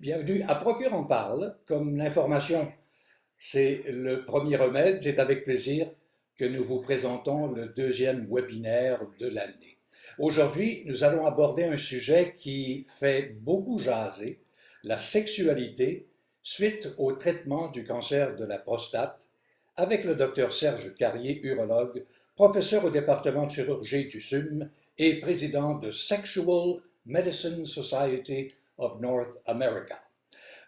Bienvenue à Procure en parle. Comme l'information, c'est le premier remède, c'est avec plaisir que nous vous présentons le deuxième webinaire de l'année. Aujourd'hui, nous allons aborder un sujet qui fait beaucoup jaser, la sexualité suite au traitement du cancer de la prostate, avec le docteur Serge Carrier, urologue, professeur au département de chirurgie du SUM et président de Sexual Medicine Society of North America.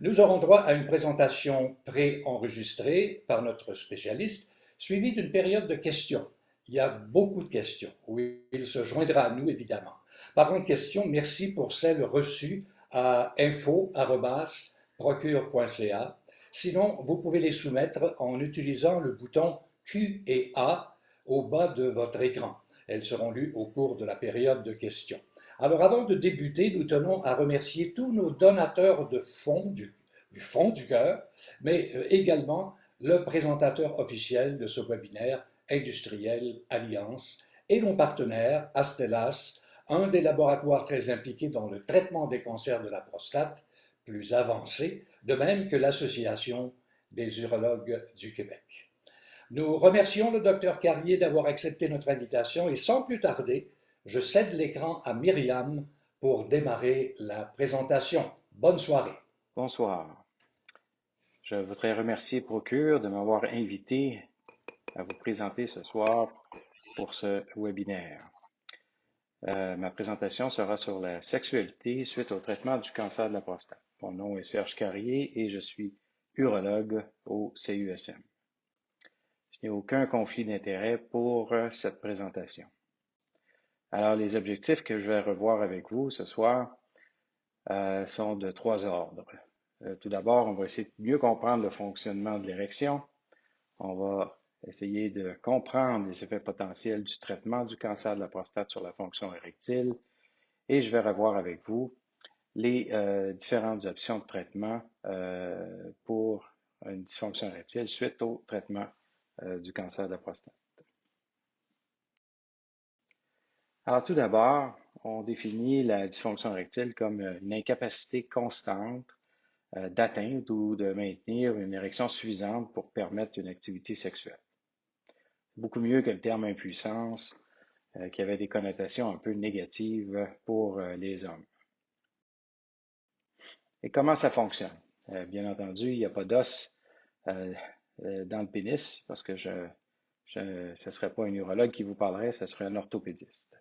Nous aurons droit à une présentation pré-enregistrée par notre spécialiste, suivie d'une période de questions. Il y a beaucoup de questions. Oui, il se joindra à nous, évidemment. Parlant de questions, merci pour celles reçues à info@procure.ca. Sinon, vous pouvez les soumettre en utilisant le bouton Q et A au bas de votre écran. Elles seront lues au cours de la période de questions. Alors, avant de débuter, nous tenons à remercier tous nos donateurs de fonds, du fond du cœur, mais également le présentateur officiel de ce webinaire, Industriel Alliance, et nos partenaires, Astellas, un des laboratoires très impliqués dans le traitement des cancers de la prostate, plus avancé, de même que l'Association des urologues du Québec. Nous remercions le docteur Carrier d'avoir accepté notre invitation et sans plus tarder, je cède l'écran à Myriam pour démarrer la présentation. Bonne soirée. Bonsoir. Je voudrais remercier Procure de m'avoir invité à vous présenter ce soir pour ce webinaire. Ma présentation sera sur la sexualité suite au traitement du cancer de la prostate. Mon nom est Serge Carrier et je suis urologue au CUSM. Je n'ai aucun conflit d'intérêt pour cette présentation. Alors, les objectifs que je vais revoir avec vous ce soir sont de trois ordres. Tout d'abord, on va essayer de mieux comprendre le fonctionnement de l'érection. On va essayer de comprendre les effets potentiels du traitement du cancer de la prostate sur la fonction érectile et je vais revoir avec vous les différentes options de traitement pour une dysfonction érectile suite au traitement du cancer de la prostate. Alors tout d'abord, on définit la dysfonction érectile comme une incapacité constante d'atteindre ou de maintenir une érection suffisante pour permettre une activité sexuelle. Beaucoup mieux que le terme impuissance, qui avait des connotations un peu négatives pour les hommes. Et comment ça fonctionne? Bien entendu, il n'y a pas d'os dans le pénis, parce que ce ne serait pas un urologue qui vous parlerait, ce serait un orthopédiste.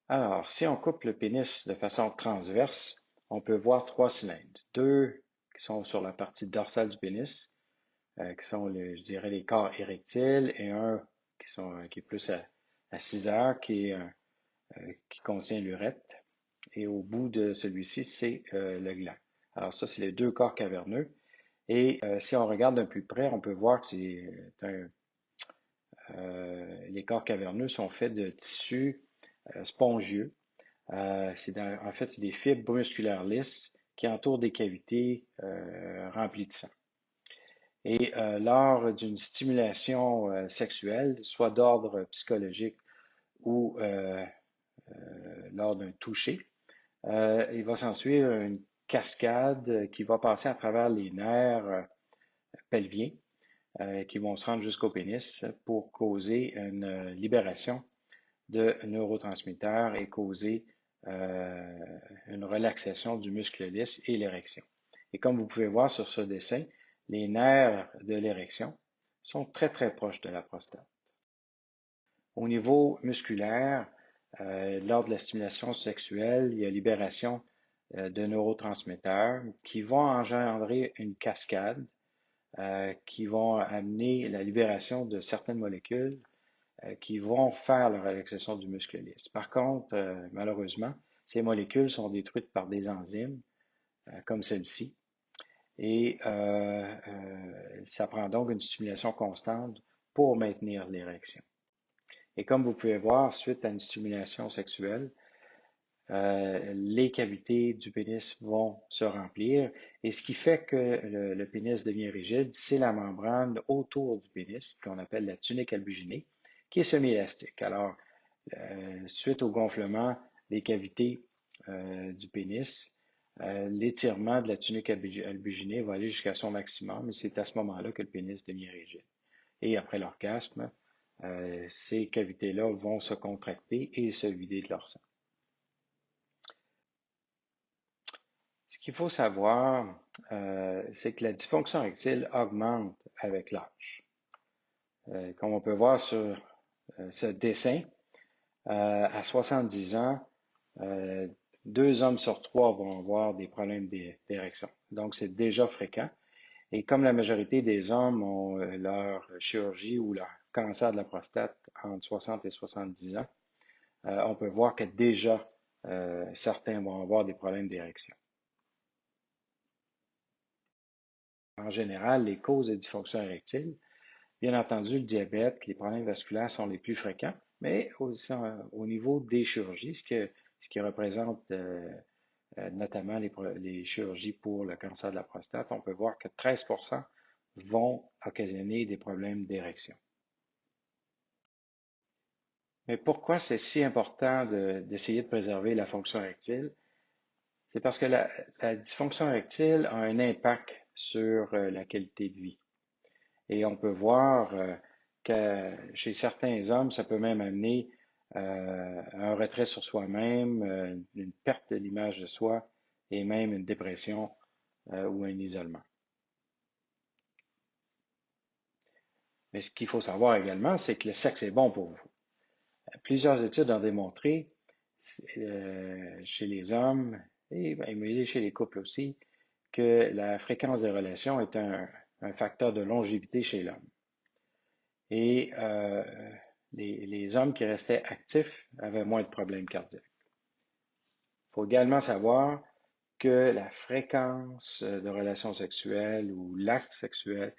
Alors, si on coupe le pénis de façon transverse, on peut voir trois cylindres. Deux qui sont sur la partie dorsale du pénis, qui sont, je dirais, les corps érectiles, et un qui est plus à 6 heures, qui contient l'urètre. Et au bout de celui-ci, c'est le gland. Alors ça, c'est les deux corps caverneux. Et si on regarde d'un plus près, on peut voir que les corps caverneux sont faits de tissus spongieux. En fait, c'est des fibres musculaires lisses qui entourent des cavités remplies de sang. Et lors d'une stimulation sexuelle, soit d'ordre psychologique ou lors d'un toucher, il va s'ensuivre une cascade qui va passer à travers les nerfs pelviens qui vont se rendre jusqu'au pénis pour causer une libération de neurotransmetteurs et causer une relaxation du muscle lisse et l'érection. Et comme vous pouvez voir sur ce dessin, les nerfs de l'érection sont très très proches de la prostate. Au niveau musculaire, lors de la stimulation sexuelle, il y a libération de neurotransmetteurs qui vont engendrer une cascade qui vont amener la libération de certaines molécules qui vont faire la relaxation du muscle lisse. Par contre, malheureusement, ces molécules sont détruites par des enzymes comme celle-ci et ça prend donc une stimulation constante pour maintenir l'érection. Et comme vous pouvez voir, suite à une stimulation sexuelle, les cavités du pénis vont se remplir et ce qui fait que le pénis devient rigide, c'est la membrane autour du pénis qu'on appelle la tunique albuginée qui est semi-élastique. Alors, suite au gonflement des cavités du pénis, l'étirement de la tunique albuginée va aller jusqu'à son maximum et c'est à ce moment-là que le pénis devient rigide. Et après l'orgasme, ces cavités-là vont se contracter et se vider de leur sang. Ce qu'il faut savoir, c'est que la dysfonction érectile augmente avec l'âge. Comme on peut voir sur ce dessin, à 70 ans, 2 hommes sur 3 vont avoir des problèmes d'érection. Donc, c'est déjà fréquent. Et comme la majorité des hommes ont leur chirurgie ou leur cancer de la prostate entre 60 et 70 ans, on peut voir que déjà certains vont avoir des problèmes d'érection. En général, les causes de dysfonction érectile, bien entendu, le diabète, les problèmes vasculaires sont les plus fréquents, mais aussi au niveau des chirurgies, ce qui représente notamment les chirurgies pour le cancer de la prostate, on peut voir que 13% vont occasionner des problèmes d'érection. Mais pourquoi c'est si important d'essayer de préserver la fonction érectile? C'est parce que la dysfonction érectile a un impact sur la qualité de vie. Et on peut voir que chez certains hommes, ça peut même amener un retrait sur soi-même, une perte de l'image de soi et même une dépression ou un isolement. Mais ce qu'il faut savoir également, c'est que le sexe est bon pour vous. Plusieurs études ont démontré chez les hommes et chez les couples aussi que la fréquence des relations est un facteur de longévité chez l'homme. Et les hommes qui restaient actifs avaient moins de problèmes cardiaques. Il faut également savoir que la fréquence de relations sexuelles ou l'acte sexuel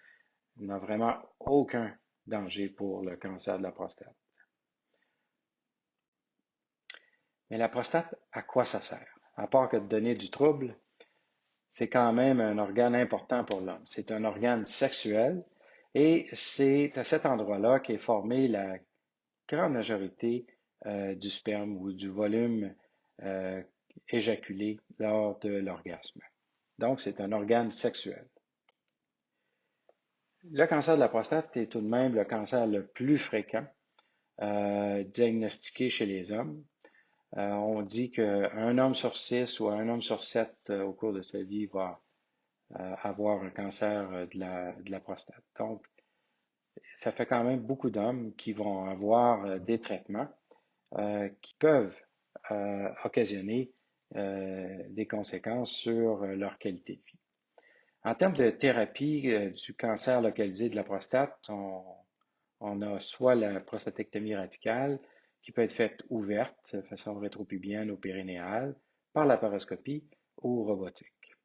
n'a vraiment aucun danger pour le cancer de la prostate. Mais la prostate, à quoi ça sert? À part que de donner du trouble, c'est quand même un organe important pour l'homme. C'est un organe sexuel et c'est à cet endroit-là qu'est formée la grande majorité du sperme ou du volume éjaculé lors de l'orgasme. Donc, c'est un organe sexuel. Le cancer de la prostate est tout de même le cancer le plus fréquent diagnostiqué chez les hommes. On dit qu'un homme sur 6 ou un homme sur 7 au cours de sa vie va avoir un cancer de la prostate. Donc, ça fait quand même beaucoup d'hommes qui vont avoir des traitements qui peuvent occasionner des conséquences sur leur qualité de vie. En termes de thérapie du cancer localisé de la prostate, on a soit la prostatectomie radicale qui peut être faite ouverte de façon rétropubienne ou périnéale, par laparoscopie ou robotique.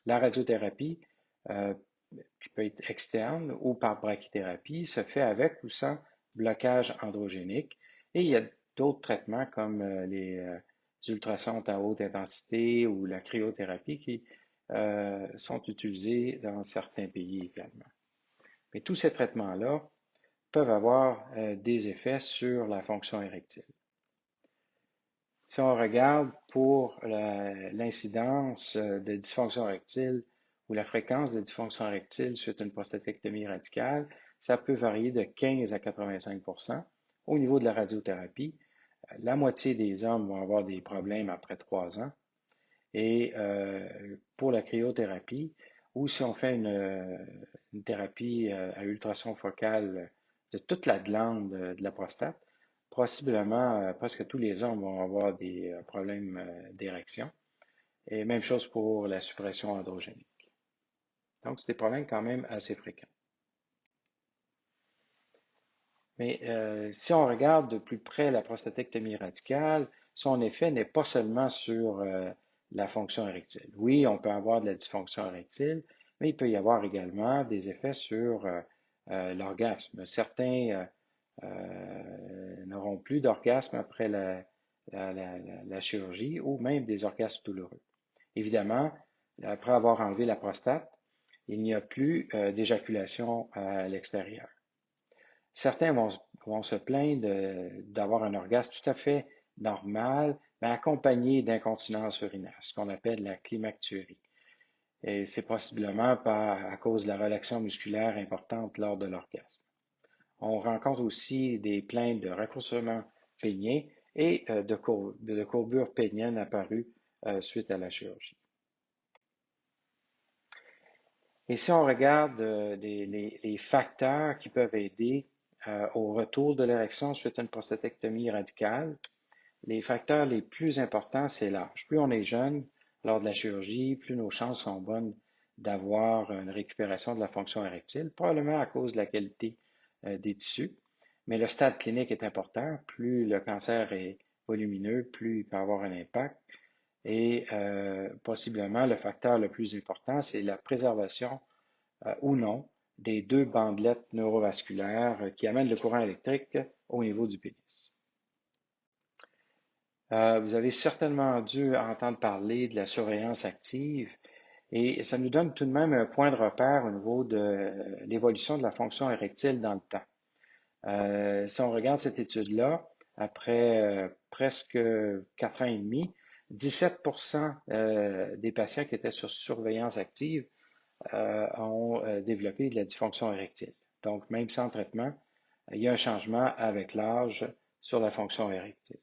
La radiothérapie, qui peut être externe ou par brachythérapie, se fait avec ou sans blocage androgénique. Et il y a d'autres traitements comme les ultrasons à haute intensité ou la cryothérapie qui sont utilisés dans certains pays également. Mais tous ces traitements-là peuvent avoir des effets sur la fonction érectile. Si on regarde pour l'incidence de dysfonction érectile ou la fréquence de dysfonction érectile suite à une prostatectomie radicale, ça peut varier de 15 à 85 Au niveau de la radiothérapie, la moitié des hommes vont avoir des problèmes après 3 ans. Et pour la cryothérapie, ou si on fait une thérapie à ultrason focal de toute la glande de la prostate, possiblement presque tous les hommes vont avoir des problèmes d'érection. Et même chose pour la suppression androgénique. Donc, c'est des problèmes quand même assez fréquents. Mais si on regarde de plus près la prostatectomie radicale, son effet n'est pas seulement sur la fonction érectile. Oui, on peut avoir de la dysfonction érectile, mais il peut y avoir également des effets sur l'orgasme. Certains n'auront plus d'orgasme après la chirurgie ou même des orgasmes douloureux. Évidemment, après avoir enlevé la prostate, il n'y a plus d'éjaculation à l'extérieur. Certains vont se plaindre d'avoir un orgasme tout à fait normal, mais accompagné d'incontinence urinaire, ce qu'on appelle la climacturie. Et c'est possiblement à cause de la relaxation musculaire importante lors de l'orgasme. On rencontre aussi des plaintes de raccourcissement pénien et de courbure pénienne apparues suite à la chirurgie. Et si on regarde les facteurs qui peuvent aider au retour de l'érection suite à une prostatectomie radicale, les facteurs les plus importants, c'est l'âge. Plus on est jeune lors de la chirurgie, plus nos chances sont bonnes d'avoir une récupération de la fonction érectile, probablement à cause de la qualité des tissus. Mais le stade clinique est important. Plus le cancer est volumineux, plus il peut avoir un impact. Et possiblement, le facteur le plus important, c'est la préservation ou non des deux bandelettes neurovasculaires qui amènent le courant électrique au niveau du pénis. Vous avez certainement dû entendre parler de la surveillance active et ça nous donne tout de même un point de repère au niveau de l'évolution de la fonction érectile dans le temps. Si on regarde cette étude-là, après presque 4 ans et demi, 17% des patients qui étaient sur surveillance active ont développé de la dysfonction érectile. Donc, même sans traitement, il y a un changement avec l'âge sur la fonction érectile.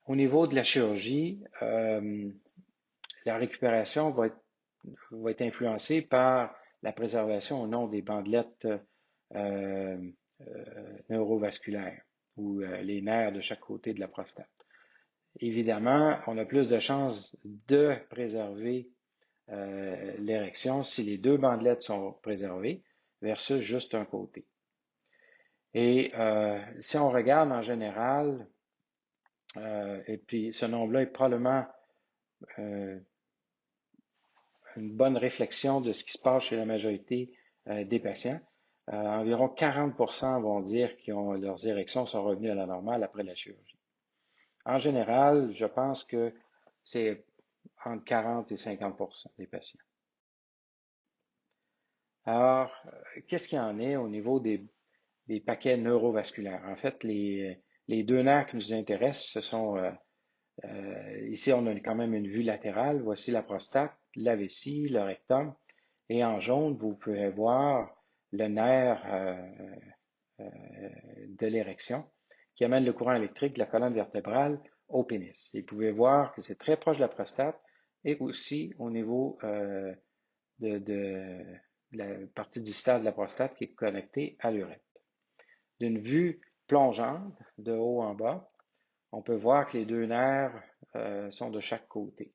Au niveau de la chirurgie, la récupération va être influencée par la préservation ou non des bandelettes neurovasculaires ou les nerfs de chaque côté de la prostate. Évidemment, on a plus de chances de préserver l'érection si les deux bandelettes sont préservées versus juste un côté. Et si on regarde en général, et puis ce nombre-là est probablement une bonne réflexion de ce qui se passe chez la majorité des patients. Environ 40% vont dire que leurs érections sont revenues à la normale après la chirurgie. En général, je pense que c'est entre 40 et 50% des patients. Alors, qu'est-ce qu'il y en est au niveau des paquets neurovasculaires? En fait, les deux nerfs qui nous intéressent, ce sont, ici on a quand même une vue latérale, voici la prostate, la vessie, le rectum, et en jaune, vous pouvez voir le nerf de l'érection qui amène le courant électrique de la colonne vertébrale au pénis. Et vous pouvez voir que c'est très proche de la prostate et aussi au niveau de la partie distale de la prostate qui est connectée à l'urètre. D'une vue plongeante, de haut en bas, on peut voir que les deux nerfs sont de chaque côté.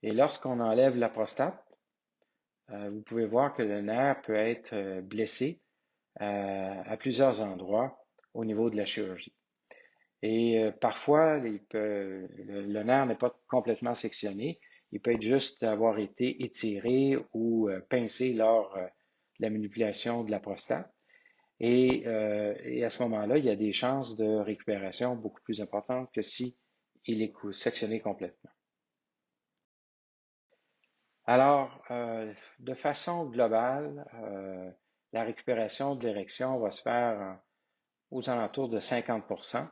Et lorsqu'on enlève la prostate, vous pouvez voir que le nerf peut être blessé à plusieurs endroits au niveau de la chirurgie. Et parfois, le nerf n'est pas complètement sectionné. Il peut être juste avoir été étiré ou pincé lors de la manipulation de la prostate. Et à ce moment-là, il y a des chances de récupération beaucoup plus importantes que si il est sectionné complètement. Alors, de façon globale, la récupération de l'érection va se faire aux alentours de 50%.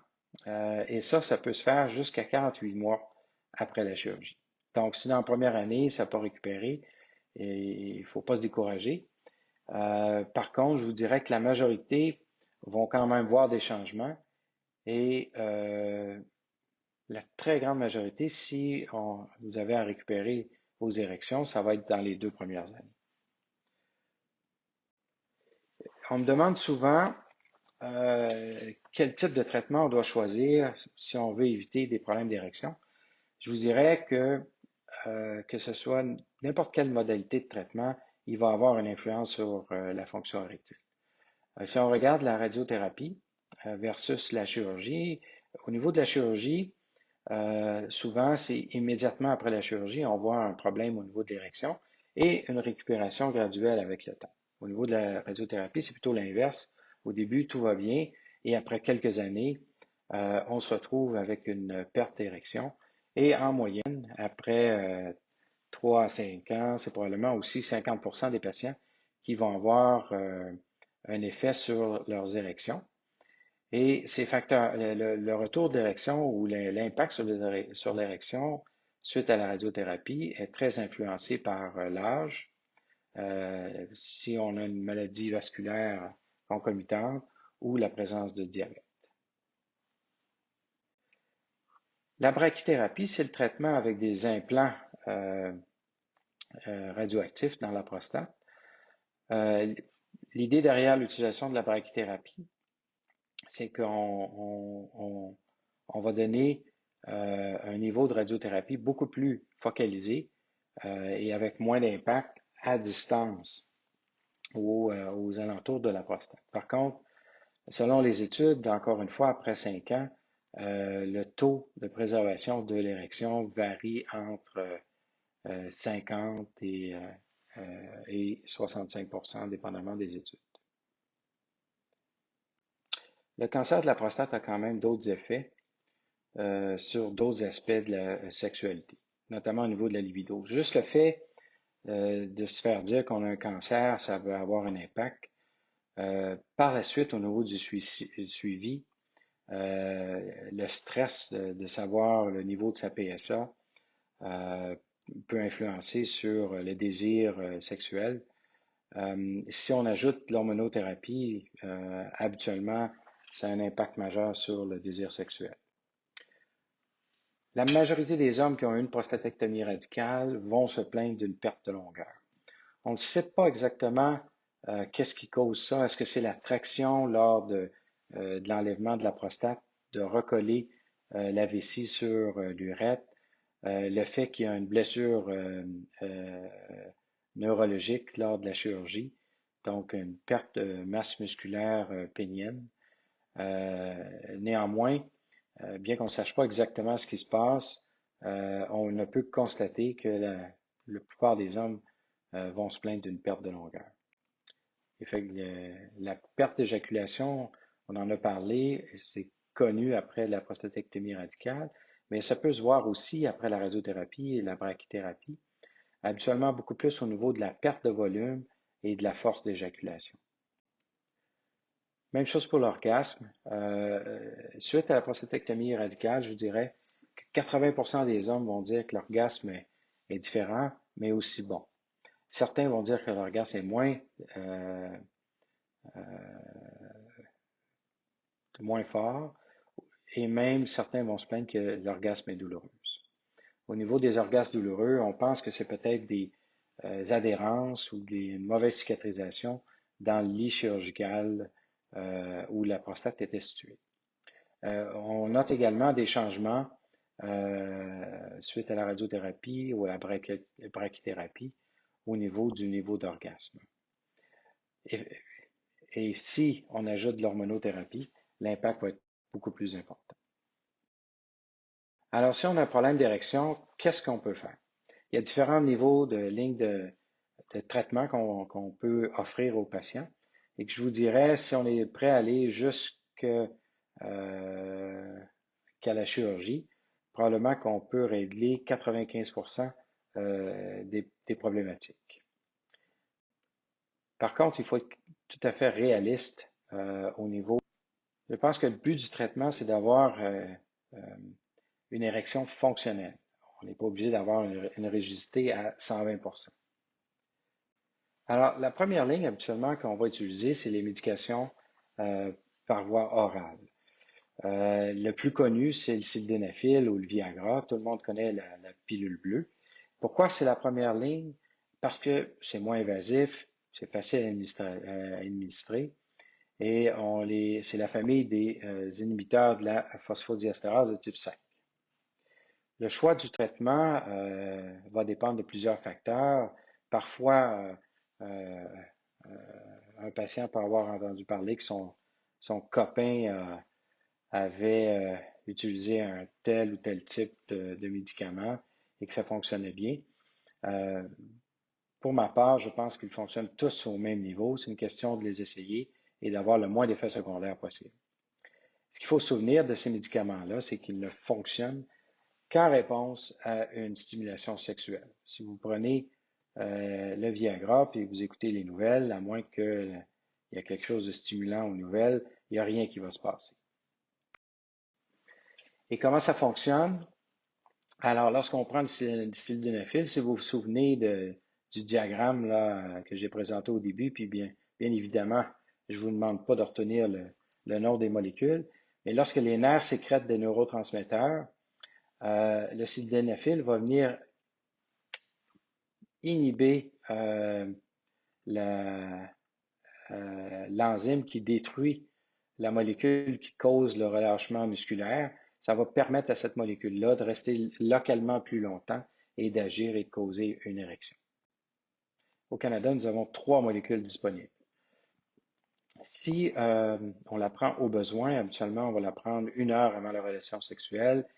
Et ça peut se faire jusqu'à 48 mois après la chirurgie. Donc, si dans la première année, ça n'a pas récupéré, il ne faut pas se décourager. Par contre, je vous dirais que la majorité vont quand même voir des changements et la très grande majorité, si vous avez à récupérer vos érections, ça va être dans les 2 premières années. On me demande souvent quel type de traitement on doit choisir si on veut éviter des problèmes d'érection. Je vous dirais que ce soit n'importe quelle modalité de traitement, il va avoir une influence sur la fonction érectile. Si on regarde la radiothérapie versus la chirurgie, au niveau de la chirurgie, souvent c'est immédiatement après la chirurgie, on voit un problème au niveau de l'érection et une récupération graduelle avec le temps. Au niveau de la radiothérapie, c'est plutôt l'inverse. Au début, tout va bien et après quelques années, on se retrouve avec une perte d'érection. Et en moyenne, après 3 à 5 ans, c'est probablement aussi 50% des patients qui vont avoir un effet sur leurs érections. Et ces facteurs, le retour d'érection ou l'impact sur l'érection suite à la radiothérapie est très influencé par l'âge, si on a une maladie vasculaire concomitante ou la présence de diabète. La brachythérapie, c'est le traitement avec des implants radioactifs dans la prostate. L'idée derrière l'utilisation de la brachythérapie, c'est qu'on va donner un niveau de radiothérapie beaucoup plus focalisé et avec moins d'impact à distance aux alentours de la prostate. Par contre, selon les études, encore une fois, après 5 ans, le taux de préservation de l'érection varie entre 50 et 65%, dépendamment des études. Le cancer de la prostate a quand même d'autres effets sur d'autres aspects de la sexualité, notamment au niveau de la libido. Juste le fait de se faire dire qu'on a un cancer, ça va avoir un impact. Par la suite, au niveau du suivi, le stress de savoir le niveau de sa PSA peut influencer sur le désir sexuel. Si on ajoute l'hormonothérapie, habituellement, ça a un impact majeur sur le désir sexuel. La majorité des hommes qui ont eu une prostatectomie radicale vont se plaindre d'une perte de longueur. On ne sait pas exactement qu'est-ce qui cause ça. Est-ce que c'est la traction lors de l'enlèvement de la prostate, de recoller la vessie sur l'urètre, le fait qu'il y a une blessure neurologique lors de la chirurgie, donc une perte de masse musculaire pénienne. Néanmoins, bien qu'on ne sache pas exactement ce qui se passe, on ne peut que constater que la plupart des hommes vont se plaindre d'une perte de longueur. Et fait que la perte d'éjaculation, on en a parlé, c'est connu après la prostatectomie radicale, mais ça peut se voir aussi après la radiothérapie et la brachythérapie, habituellement beaucoup plus au niveau de la perte de volume et de la force d'éjaculation. Même chose pour l'orgasme. Suite à la prostatectomie radicale, je vous dirais que 80% des hommes vont dire que l'orgasme est différent, mais aussi bon. Certains vont dire que l'orgasme est moins fort, et même certains vont se plaindre que l'orgasme est douloureux. Au niveau des orgasmes douloureux, on pense que c'est peut-être des adhérences ou des mauvaises cicatrisations dans le lit chirurgical où la prostate était située. On note également des changements suite à la radiothérapie ou à la brachythérapie au niveau du niveau d'orgasme. Et si on ajoute de l'hormonothérapie, l'impact va être beaucoup plus important. Alors, si on a un problème d'érection, qu'est-ce qu'on peut faire? Il y a différents niveaux de lignes de traitement qu'on peut offrir aux patients et que je vous dirais, si on est prêt à aller jusqu'à la chirurgie, probablement qu'on peut régler 95% des problématiques. Par contre, il faut être tout à fait réaliste au niveau. Je pense que le but du traitement, c'est d'avoir une érection fonctionnelle. On n'est pas obligé d'avoir une rigidité à 120%. Alors, la première ligne habituellement qu'on va utiliser, c'est les médications par voie orale. Le plus connu, c'est le sildenafil ou le Viagra. Tout le monde connaît la pilule bleue. Pourquoi c'est la première ligne? Parce que c'est moins invasif, c'est facile à administrer et c'est la famille des inhibiteurs de la phosphodiesterase de type 5. Le choix du traitement va dépendre de plusieurs facteurs. Parfois, un patient peut avoir entendu parler que son copain avait utilisé un tel ou tel type de médicament et que ça fonctionnait bien. Pour ma part, je pense qu'ils fonctionnent tous au même niveau. C'est une question de les essayer et d'avoir le moins d'effets secondaires possible. Ce qu'il faut se souvenir de ces médicaments-là, c'est qu'ils ne fonctionnent qu'en réponse à une stimulation sexuelle. Si vous prenez le Viagra et vous écoutez les nouvelles, à moins qu'il y ait quelque chose de stimulant aux nouvelles, il n'y a rien qui va se passer. Et comment ça fonctionne? Alors, lorsqu'on prend le sildenafil, si vous vous souvenez du diagramme là, que j'ai présenté au début, puis bien évidemment, je ne vous demande pas de retenir le nom des molécules, mais lorsque les nerfs sécrètent des neurotransmetteurs, le sildenafil va venir inhiber la, l'enzyme qui détruit la molécule qui cause le relâchement musculaire. Ça va permettre à cette molécule-là de rester localement plus longtemps et d'agir et de causer une érection. Au Canada, nous avons 3 molécules disponibles. Si on la prend au besoin, habituellement, on va la prendre 1 heure avant la relation sexuelle.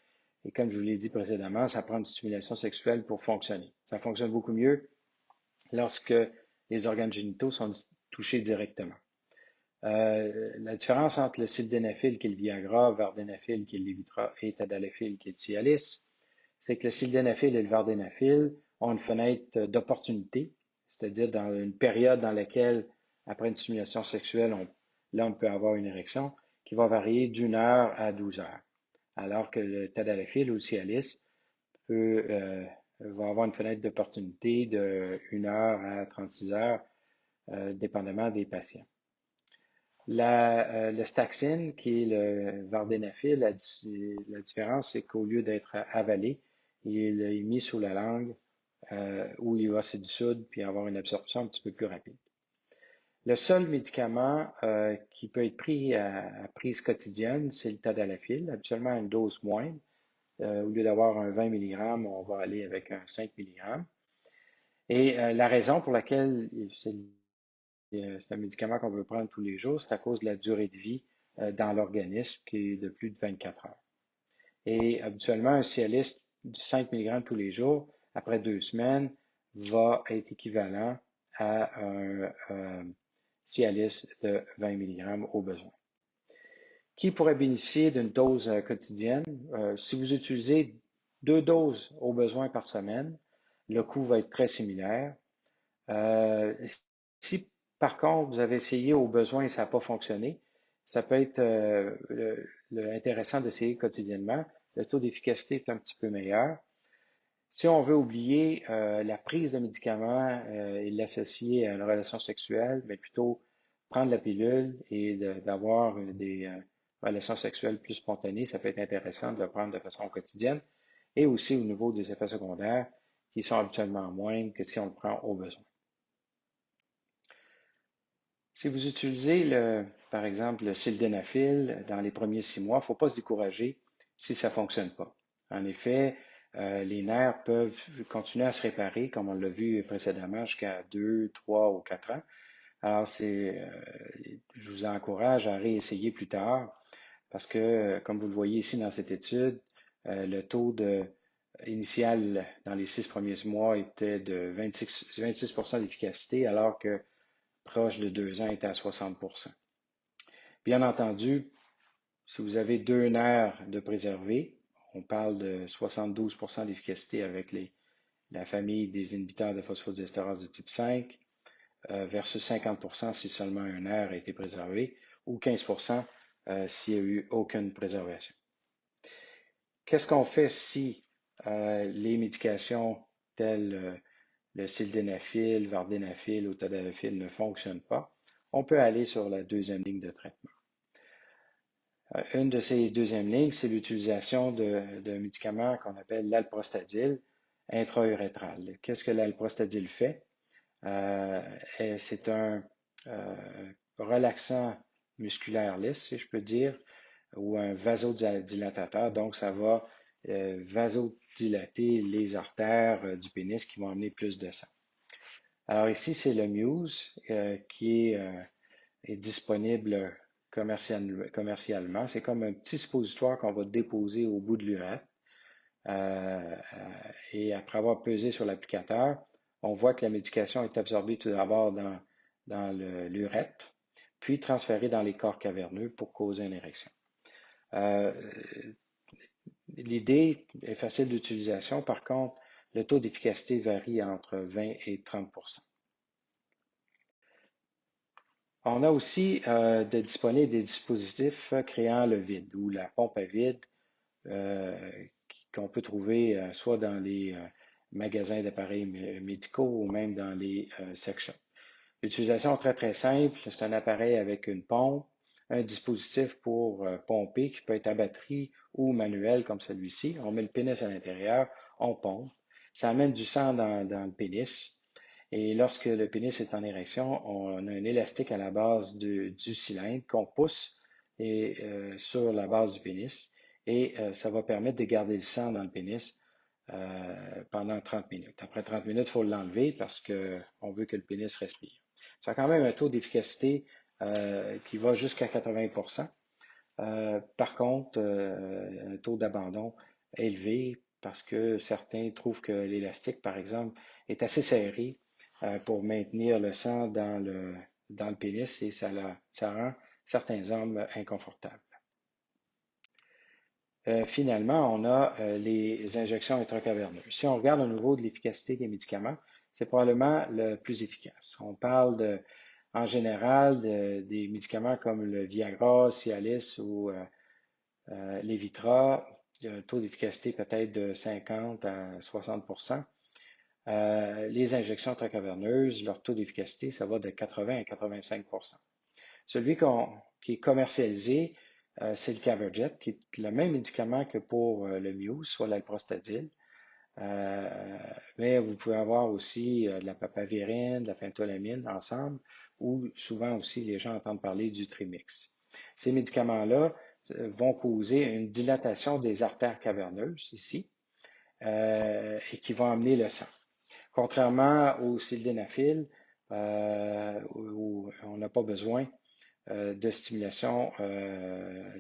Et comme je vous l'ai dit précédemment, ça prend une stimulation sexuelle pour fonctionner. Ça fonctionne beaucoup mieux lorsque les organes génitaux sont touchés directement. La différence entre le sildenafil, qui est le Viagra, vardenafil, qui est le Levitra, et tadalafil, qui est le Cialis, c'est que le sildenafil et le vardenafil ont une fenêtre d'opportunité, c'est-à-dire dans une période dans laquelle, après une stimulation sexuelle, on peut avoir une érection, qui va varier d'1 heure à 12 heures, alors que le tadalafil ou le Cialis va avoir une fenêtre d'opportunité de 1 heure à 36 heures, dépendamment des patients. Le Staxine, qui est le vardenafil, la différence, c'est qu'au lieu d'être avalé, il est mis sous la langue où il va se dissoudre puis avoir une absorption un petit peu plus rapide. Le seul médicament qui peut être pris à prise quotidienne, c'est le tadalafil, habituellement à une dose moindre. Au lieu d'avoir un 20 mg, on va aller avec un 5 mg. Et la raison pour laquelle c'est un médicament qu'on veut prendre tous les jours, c'est à cause de la durée de vie dans l'organisme qui est de plus de 24 heures. Et habituellement, un Cialis de 5 mg tous les jours, après 2 semaines, va être équivalent à un Cialis de 20 mg au besoin. Qui pourrait bénéficier d'une dose quotidienne? Si vous utilisez 2 doses au besoin par semaine, le coût va être très similaire. Si par contre vous avez essayé au besoin et ça n'a pas fonctionné, ça peut être intéressant d'essayer quotidiennement. Le taux d'efficacité est un petit peu meilleur. Si on veut oublier la prise de médicaments et l'associer à une relation sexuelle, mais plutôt prendre la pilule et d'avoir des relations sexuelles plus spontanées, ça peut être intéressant de le prendre de façon quotidienne. Et aussi au niveau des effets secondaires qui sont habituellement moindres que si on le prend au besoin. Si vous utilisez, par exemple, le sildenafil dans les premiers 6 mois, il ne faut pas se décourager si ça ne fonctionne pas. En effet, les nerfs peuvent continuer à se réparer, comme on l'a vu précédemment, jusqu'à 2, 3 ou 4 ans. Alors, je vous encourage à réessayer plus tard parce que, comme vous le voyez ici dans cette étude, le taux initial dans les 6 premiers mois était de 26% d'efficacité, alors que proche de 2 ans était à 60%. Bien entendu, si vous avez 2 nerfs de préservés, on parle de 72% d'efficacité avec la famille des inhibiteurs de phosphodiesterase de type 5 versus 50% si seulement un nerf a été préservé ou 15% s'il n'y a eu aucune préservation. Qu'est-ce qu'on fait si les médications telles le sildenafil, vardenafil ou tadalafil ne fonctionnent pas? On peut aller sur la deuxième ligne de traitement. Une de ces deuxièmes lignes, c'est l'utilisation d'un médicament qu'on appelle l'alprostadil intra-urétral. Qu'est-ce que l'alprostadil fait? C'est un relaxant musculaire lisse, si je peux dire, ou un vasodilatateur. Donc, ça va vasodilater les artères du pénis qui vont amener plus de sang. Alors ici, c'est le Muse qui est disponible commercialement. C'est comme un petit suppositoire qu'on va déposer au bout de l'urètre. Et après avoir pesé sur l'applicateur, on voit que la médication est absorbée tout d'abord dans l'urètre, puis transférée dans les corps caverneux pour causer une érection. L'idée est facile d'utilisation, par contre, le taux d'efficacité varie entre 20 et 30%. On a aussi de disponibles des dispositifs créant le vide ou la pompe à vide qu'on peut trouver soit dans les magasins d'appareils médicaux ou même dans les sex shops. L'utilisation est très très simple. C'est un appareil avec une pompe, un dispositif pour pomper qui peut être à batterie ou manuel comme celui-ci. On met le pénis à l'intérieur, on pompe. Ça amène du sang dans le pénis. Et lorsque le pénis est en érection, on a un élastique à la base du cylindre qu'on pousse sur la base du pénis. Et ça va permettre de garder le sang dans le pénis pendant 30 minutes. Après 30 minutes, il faut l'enlever parce qu'on veut que le pénis respire. Ça a quand même un taux d'efficacité qui va jusqu'à 80%. Par contre, un taux d'abandon élevé parce que certains trouvent que l'élastique, par exemple, est assez serré pour maintenir le sang dans le pénis et ça rend certains hommes inconfortables. Finalement, on a les injections intracaverneuses. Si on regarde au niveau de l'efficacité des médicaments, c'est probablement le plus efficace. On parle en général des médicaments comme le Viagra, Cialis ou Levitra. Il y a un taux d'efficacité peut-être de 50 à 60%. Les injections intracaverneuses, leur taux d'efficacité, ça va de 80 à 85%. Celui qui est commercialisé, c'est le Caverjet, qui est le même médicament que pour le Muse, soit l'alprostadil. Mais vous pouvez avoir aussi de la papaverine, de la phentolamine ensemble, ou souvent aussi les gens entendent parler du Trimix. Ces médicaments-là vont causer une dilatation des artères caverneuses ici et qui vont amener le sang. Contrairement au sildenafil, où on n'a pas besoin de stimulation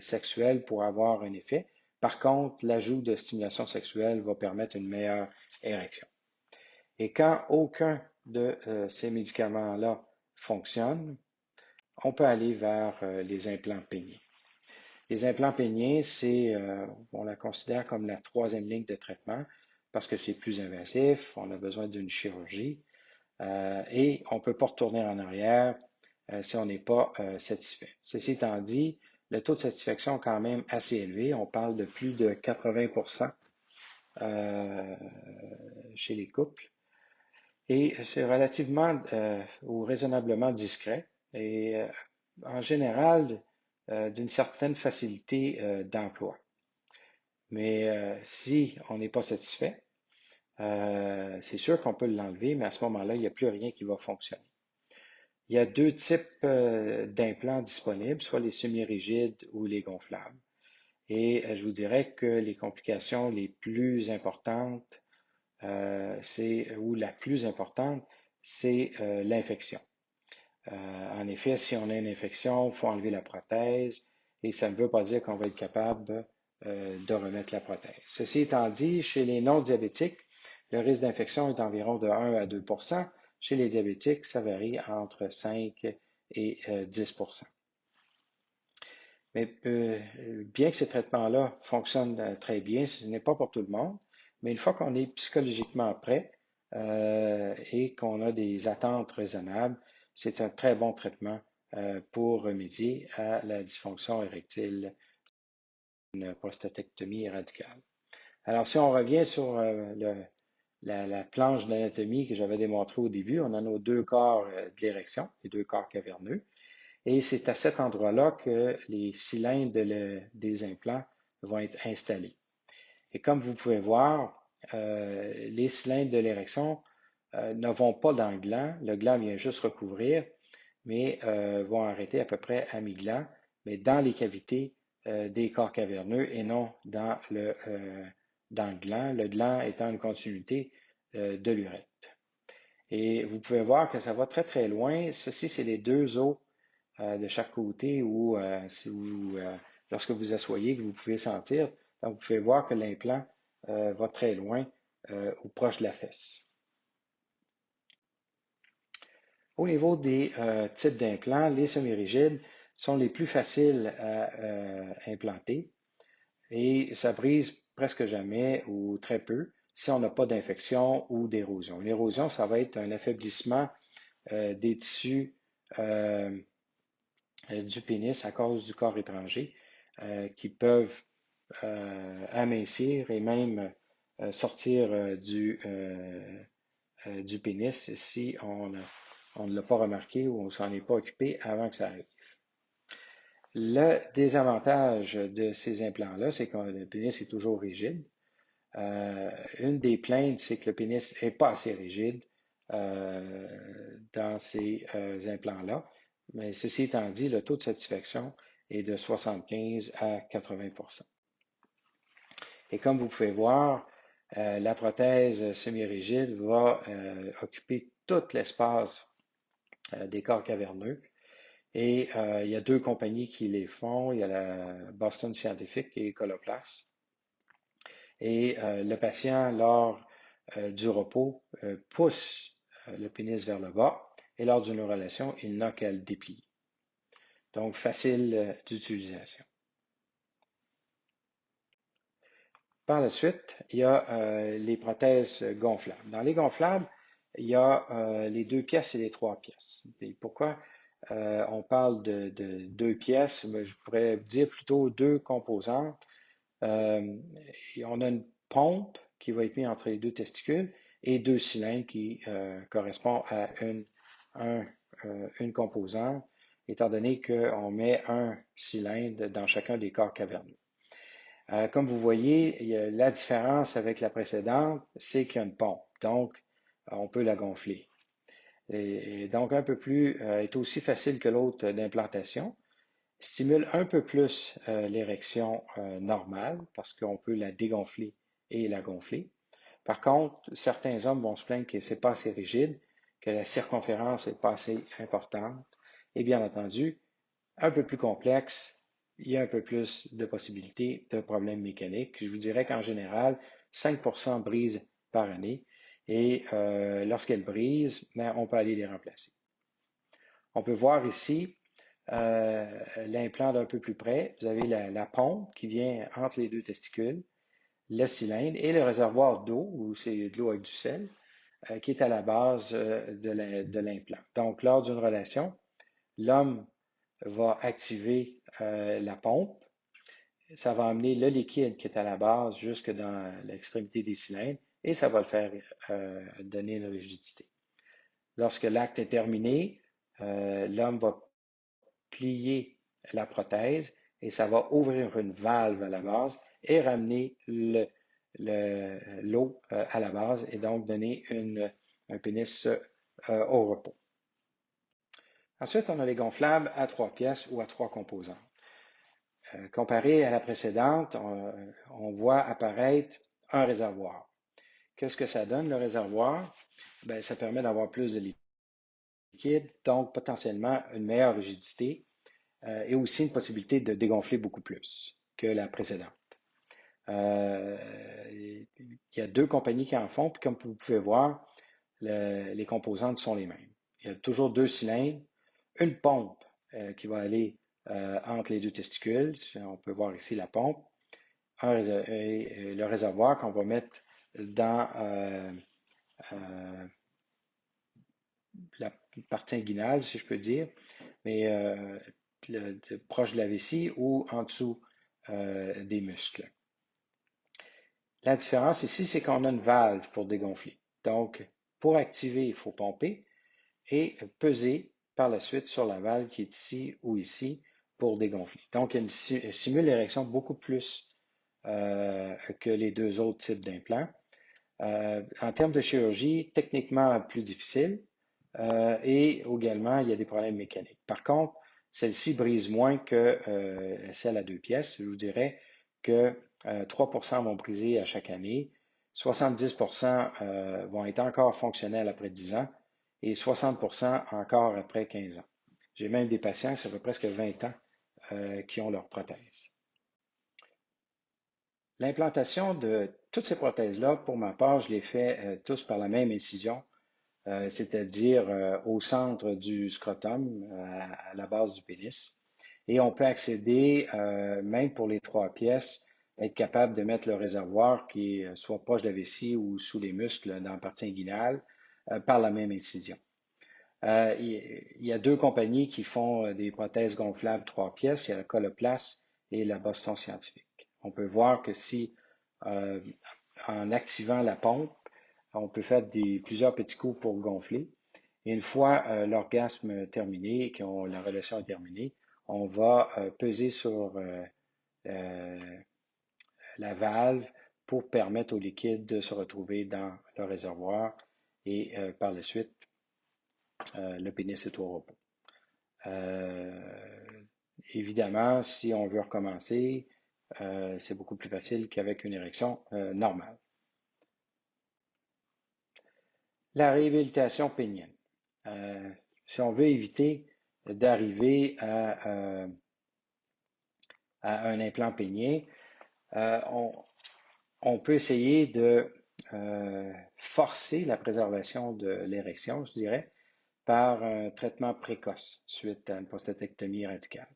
sexuelle pour avoir un effet. Par contre, l'ajout de stimulation sexuelle va permettre une meilleure érection. Et quand aucun de ces médicaments-là fonctionne, on peut aller vers les implants péniens. Les implants péniens, on la considère comme la troisième ligne de traitement parce que c'est plus invasif, on a besoin d'une chirurgie et on ne peut pas retourner en arrière si on n'est pas satisfait. Ceci étant dit, le taux de satisfaction est quand même assez élevé. On parle de plus de 80% chez les couples. Et c'est relativement ou raisonnablement discret et en général d'une certaine facilité d'emploi. Mais si on n'est pas satisfait, c'est sûr qu'on peut l'enlever, mais à ce moment-là, il n'y a plus rien qui va fonctionner. Il y a deux types d'implants disponibles, soit les semi-rigides ou les gonflables. Et je vous dirais que les complications les plus importantes, ou la plus importante, c'est l'infection. En effet, si on a une infection, il faut enlever la prothèse et ça ne veut pas dire qu'on va être capable de remettre la prothèse. Ceci étant dit, chez les non-diabétiques, le risque d'infection est d'environ de 1 à 2%. Chez les diabétiques, ça varie entre 5 et 10%. Mais bien que ces traitements-là fonctionnent très bien, ce n'est pas pour tout le monde, mais une fois qu'on est psychologiquement prêt et qu'on a des attentes raisonnables, c'est un très bon traitement pour remédier à la dysfonction érectile, une prostatectomie radicale. Alors, si on revient sur la planche d'anatomie que j'avais démontrée au début, on a nos deux corps de l'érection, les deux corps caverneux. Et c'est à cet endroit-là que les cylindres des implants vont être installés. Et comme vous pouvez voir, les cylindres de l'érection ne vont pas dans le gland vient juste recouvrir, mais vont arrêter à peu près à mi-gland, mais dans les cavités des corps caverneux et non dans le gland étant une continuité de l'urètre. Et vous pouvez voir que ça va très très loin. Ceci, c'est les deux os de chaque côté ou lorsque vous asseyez, que vous pouvez sentir. Donc, vous pouvez voir que l'implant va très loin ou proche de la fesse. Au niveau des types d'implants, les semi-rigides sont les plus faciles à implanter et ça brise presque jamais ou très peu si on n'a pas d'infection ou d'érosion. L'érosion, ça va être un affaiblissement des tissus du pénis à cause du corps étranger qui peuvent amincir et même sortir du pénis si on ne l'a pas remarqué ou on ne s'en est pas occupé avant que ça arrive. Le désavantage de ces implants-là, c'est que le pénis est toujours rigide. Une des plaintes, c'est que le pénis n'est pas assez rigide dans ces implants-là. Mais ceci étant dit, le taux de satisfaction est de 75 à 80%. Et comme vous pouvez voir, la prothèse semi-rigide va occuper tout l'espace des corps caverneux. Et il y a deux compagnies qui les font. Il y a la Boston Scientific et Coloplast. Et le patient, lors du repos, pousse le pénis vers le bas et lors d'une relation, il n'a qu'à le déplier. Donc, facile d'utilisation. Par la suite, il y a les prothèses gonflables. Dans les gonflables, il y a les 2 pièces et les 3 pièces. Et pourquoi on parle de 2 pièces? Je pourrais dire plutôt 2 composantes. On a une pompe qui va être mise entre les 2 testicules et 2 cylindres qui correspondent à une composante, étant donné qu'on met un cylindre dans chacun des corps caverneux. Comme vous voyez, la différence avec la précédente, c'est qu'il y a une pompe. Donc, on peut la gonfler. Et donc, est aussi facile que l'autre d'implantation. Stimule un peu plus l'érection normale parce qu'on peut la dégonfler et la gonfler. Par contre, certains hommes vont se plaindre que c'est pas assez rigide, que la circonférence n'est pas assez importante. Et bien entendu, un peu plus complexe, il y a un peu plus de possibilités de problèmes mécaniques. Je vous dirais qu'en général, 5% brisent par année et lorsqu'elles brisent, on peut aller les remplacer. On peut voir ici l'implant d'un peu plus près. Vous avez la pompe qui vient entre les 2 testicules, le cylindre et le réservoir d'eau, où c'est de l'eau avec du sel, qui est à la base de l'implant. Donc, lors d'une relation, l'homme va activer la pompe. Ça va amener le liquide qui est à la base jusque dans l'extrémité des cylindres et ça va le faire donner une rigidité. Lorsque l'acte est terminé, l'homme va plier la prothèse et ça va ouvrir une valve à la base et ramener l'eau à la base et donc donner un pénis au repos. Ensuite, on a les gonflables à 3 pièces ou à 3 composantes. Comparé à la précédente, on voit apparaître un réservoir. Qu'est-ce que ça donne, le réservoir? Ben, ça permet d'avoir plus de liquide, donc potentiellement une meilleure rigidité et aussi une possibilité de dégonfler beaucoup plus que la précédente. Il y a 2 compagnies qui en font, puis comme vous pouvez voir, les composantes sont les mêmes. Il y a toujours 2 cylindres, une pompe qui va aller entre les 2 testicules. On peut voir ici la pompe. Le réservoir qu'on va mettre dans la partie inguinale, si je peux dire, mais proche de la vessie ou en dessous des muscles. La différence ici, c'est qu'on a une valve pour dégonfler. Donc, pour activer, il faut pomper et peser par la suite sur la valve qui est ici ou ici pour dégonfler. Donc, elle simule l'érection beaucoup plus que les 2 autres types d'implants. En termes de chirurgie, techniquement plus difficile et également, il y a des problèmes mécaniques. Par contre, celle-ci brise moins que celle à 2 pièces. Je vous dirais que 3% vont briser à chaque année, 70% vont être encore fonctionnels après 10 ans et 60% encore après 15 ans. J'ai même des patients, ça fait presque 20 ans, qui ont leur prothèse. L'implantation de toutes ces prothèses-là, pour ma part, je les fais tous par la même incision, c'est-à-dire au centre du scrotum, à la base du pénis. Et on peut accéder, même pour les 3 pièces, être capable de mettre le réservoir qui est soit proche de la vessie ou sous les muscles dans la partie inguinale par la même incision. Il y a 2 compagnies qui font des prothèses gonflables 3 pièces. Il y a la Coloplast et la Boston Scientific. On peut voir que si, euh, en activant la pompe, on peut faire plusieurs petits coups pour gonfler. Et une fois l'orgasme terminé, que la relation est terminée, on va peser sur euh, la valve pour permettre au liquide de se retrouver dans le réservoir et par la suite, le pénis est au repos. Euh, Évidemment, si on veut recommencer, c'est beaucoup plus facile qu'avec une érection normale. La réhabilitation pénienne. Euh, Si on veut éviter d'arriver à un implant pénien, euh, on, on peut essayer de forcer la préservation de l'érection, je dirais, par un traitement précoce suite à une prostatectomie radicale.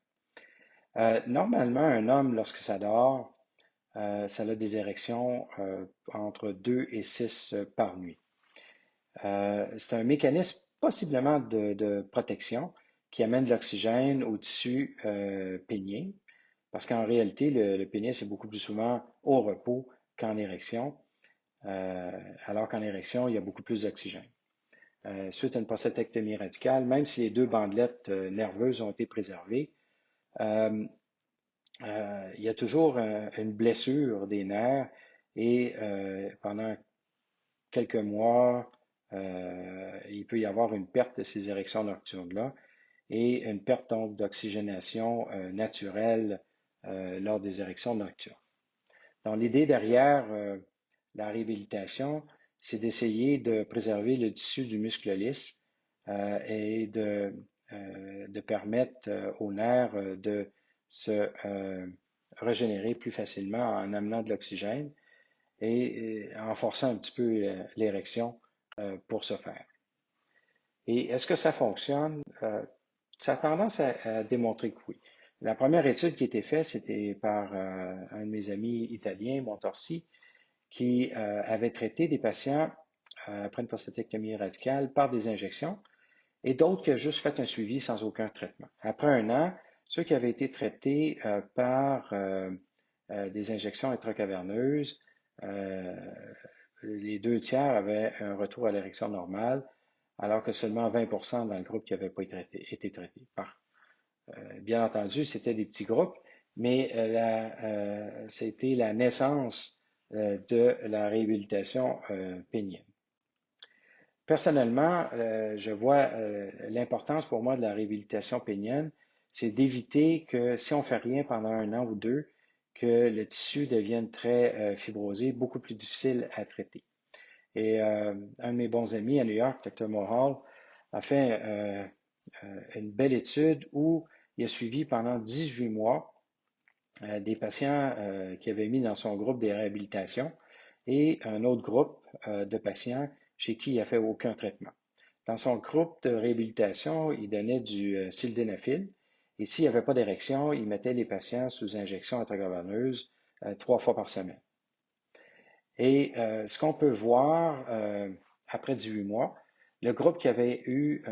Normalement, un homme, lorsque ça dort, ça a des érections entre 2 et 6 par nuit. C'est un mécanisme possiblement de protection qui amène de l'oxygène au tissu pénien, parce qu'en réalité, le pénis est beaucoup plus souvent au repos qu'en érection, alors qu'en érection, il y a beaucoup plus d'oxygène. Suite à une prostatectomie radicale, même si les deux bandelettes nerveuses ont été préservées, euh, il y a toujours une blessure des nerfs et pendant quelques mois, il peut y avoir une perte de ces érections nocturnes-là et une perte donc d'oxygénation naturelle lors des érections nocturnes. Donc, l'idée derrière la réhabilitation, c'est d'essayer de préserver le tissu du muscle lisse et de permettre aux nerfs de se régénérer plus facilement en amenant de l'oxygène et en forçant un petit peu l'érection pour ce faire. Et est-ce que ça fonctionne? Ça a tendance à démontrer que oui. La première étude qui a été faite, c'était par un de mes amis italiens, Montorsi, qui avait traité des patients après une prostatectomie radicale par des injections et d'autres qui ont juste fait un suivi sans aucun traitement. Après un an, ceux qui avaient été traités par des injections intracaverneuses, les deux tiers avaient un retour à l'érection normale, alors que seulement 20% dans le groupe qui n'avait pas été traité. Bien entendu, c'était des petits groupes, mais c'était la naissance de la réhabilitation pénienne. Personnellement, je vois l'importance pour moi de la réhabilitation pénienne, c'est d'éviter que si on fait rien pendant un an ou deux, que le tissu devienne très fibrosé, beaucoup plus difficile à traiter. Et un de mes bons amis à New York, Dr. Mohall, a fait une belle étude où il a suivi pendant 18 mois des patients qu'il avait mis dans son groupe de réhabilitation et un autre groupe de patients chez qui il n'a fait aucun traitement. Dans son groupe de réhabilitation, il donnait du sildenafil et s'il n'y avait pas d'érection, il mettait les patients sous injection intracaverneuse 3 fois par semaine. Et ce qu'on peut voir après 18 mois, le groupe qui avait eu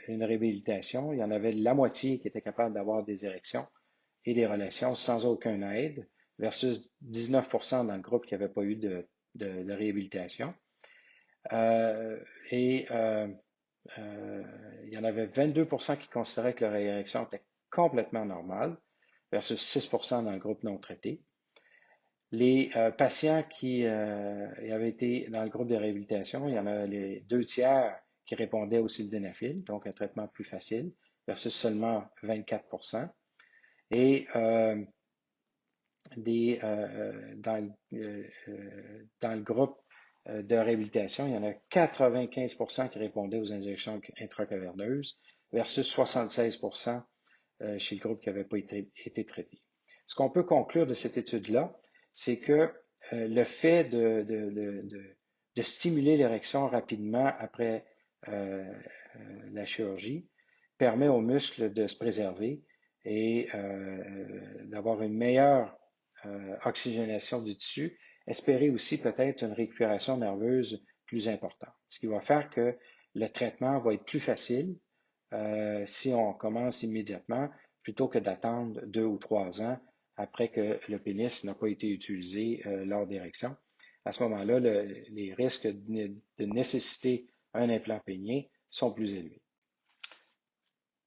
une réhabilitation, il y en avait la moitié qui était capable d'avoir des érections et des relations sans aucun aide, versus 19% dans le groupe qui n'avait pas eu de réhabilitation. Et il y en avait 22% qui considéraient que leur érection était complètement normale, versus 6% dans le groupe non traité. Les patients qui avaient été dans le groupe de réhabilitation, il y en a les 2 tiers qui répondaient au sildenafil, donc un traitement plus facile, versus seulement 24%. Et dans le groupe de réhabilitation, il y en a 95% qui répondaient aux injections intracaverneuses versus 76% chez le groupe qui n'avait pas été traité. Ce qu'on peut conclure de cette étude-là, c'est que le fait de stimuler l'érection rapidement après la chirurgie permet aux muscles de se préserver et d'avoir une meilleure oxygénation du tissu, espérer aussi peut-être une récupération nerveuse plus importante, ce qui va faire que le traitement va être plus facile si on commence immédiatement plutôt que d'attendre 2 ou 3 ans après que le pénis n'a pas été utilisé lors d'érection. À ce moment-là, les risques de nécessiter un implant pénien sont plus élevés.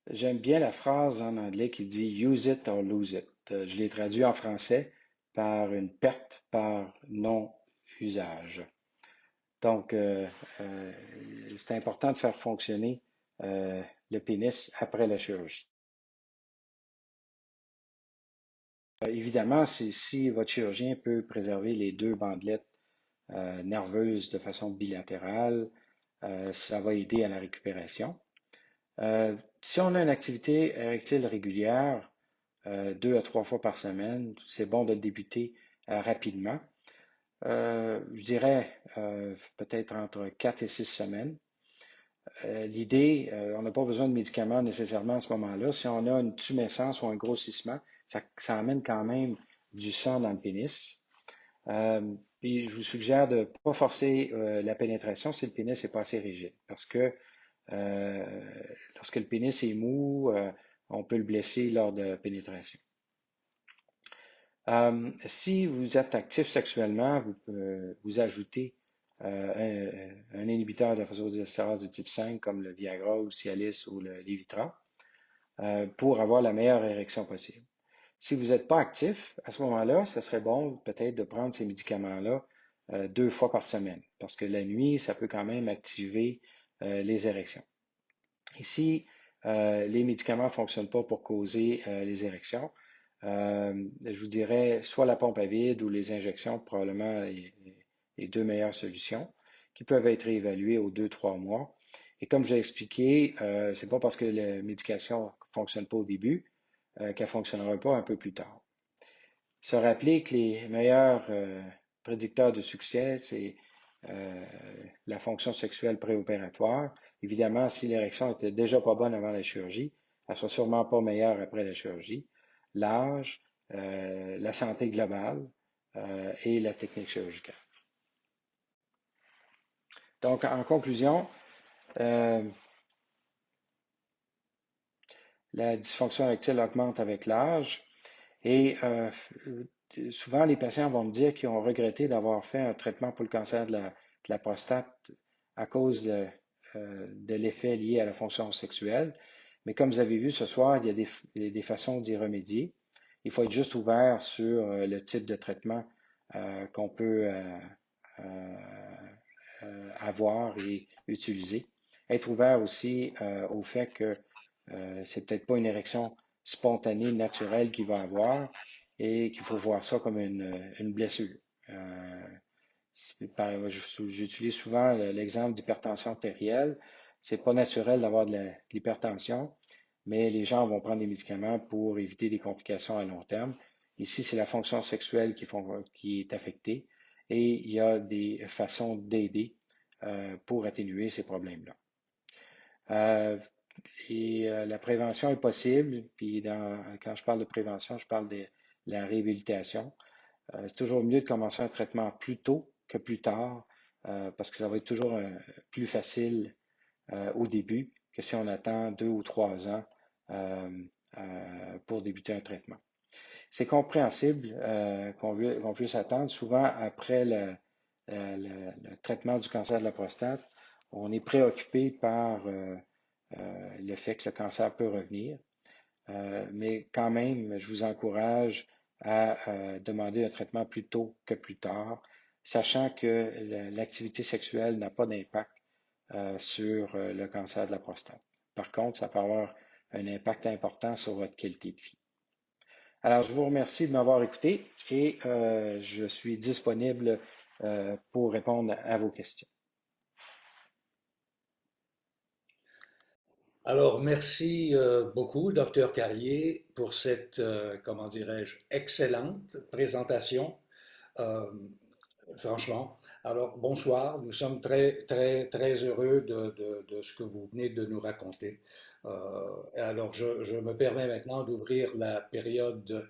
J'aime bien la phrase en anglais qui dit Use it or lose it. Je l'ai traduit en français par une perte par non-usage. Donc, euh, c'est important de faire fonctionner le pénis après la chirurgie. Évidemment, si votre chirurgien peut préserver les deux bandelettes nerveuses de façon bilatérale, ça va aider à la récupération. Si on a une activité érectile régulière, 2 à 3 fois par semaine, c'est bon de débuter rapidement. Je dirais peut-être entre 4 et 6 semaines. L'idée, on n'a pas besoin de médicaments nécessairement à ce moment-là. Si on a une tumescence ou un grossissement, ça amène quand même du sang dans le pénis. Puis je vous suggère de ne pas forcer la pénétration si le pénis n'est pas assez rigide. Parce que lorsque le pénis est mou, on peut le blesser lors de pénétration. Si vous êtes actif sexuellement, vous ajoutez un inhibiteur de la phosphodiesterase de type 5 comme le Viagra ou le Cialis ou le Levitra pour avoir la meilleure érection possible. Si vous n'êtes pas actif, à ce moment-là, ce serait bon peut-être de prendre ces médicaments-là 2 fois par semaine parce que la nuit, ça peut quand même activer les érections. Et si les médicaments ne fonctionnent pas pour causer les érections, je vous dirais soit la pompe à vide ou les injections, probablement les deux meilleures solutions, qui peuvent être évaluées aux 2, 3 mois. Et comme j'ai expliqué, c'est pas parce que la médication ne fonctionne pas au début qu'elle ne fonctionnera pas un peu plus tard. Se rappeler que les meilleurs prédicteurs de succès, c'est euh, la fonction sexuelle préopératoire. Évidemment, si l'érection était déjà pas bonne avant la chirurgie, elle sera sûrement pas meilleure après la chirurgie. L'âge, la santé globale et la technique chirurgicale. Donc, en conclusion, euh, la dysfonction érectile augmente avec l'âge et souvent les patients vont me dire qu'ils ont regretté d'avoir fait un traitement pour le cancer de la prostate à cause de l'effet lié à la fonction sexuelle. Mais comme vous avez vu ce soir, il y a des façons d'y remédier. Il faut être juste ouvert sur le type de traitement qu'on peut avoir et utiliser. Être ouvert aussi au fait que c'est peut-être pas une érection spontanée, naturelle qu'il va avoir et qu'il faut voir ça comme une blessure. Euh, J'utilise souvent l'exemple d'hypertension artérielle. C'est pas naturel d'avoir de l'hypertension, mais les gens vont prendre des médicaments pour éviter des complications à long terme. Ici, c'est la fonction sexuelle qui est affectée et il y a des façons d'aider pour atténuer ces problèmes-là. Euh, la prévention est possible, puis quand je parle de prévention, je parle de la réhabilitation. C'est toujours mieux de commencer un traitement plus tôt que plus tard, parce que ça va être toujours plus facile au début que si on attend 2 ou 3 ans pour débuter un traitement. C'est compréhensible qu'on puisse attendre. Souvent, après le traitement du cancer de la prostate, on est préoccupé par le fait que le cancer peut revenir. Mais quand même, je vous encourage à demander un traitement plus tôt que plus tard, sachant que l'activité sexuelle n'a pas d'impact sur le cancer de la prostate. Par contre, ça peut avoir un impact important sur votre qualité de vie. Alors, je vous remercie de m'avoir écouté et je suis disponible pour répondre à vos questions. Alors, merci beaucoup, docteur Carrier, pour cette, comment dirais-je, excellente présentation. Euh, Franchement. Alors, bonsoir. Nous sommes très, très, très heureux de ce que vous venez de nous raconter. Alors, je me permets maintenant d'ouvrir la période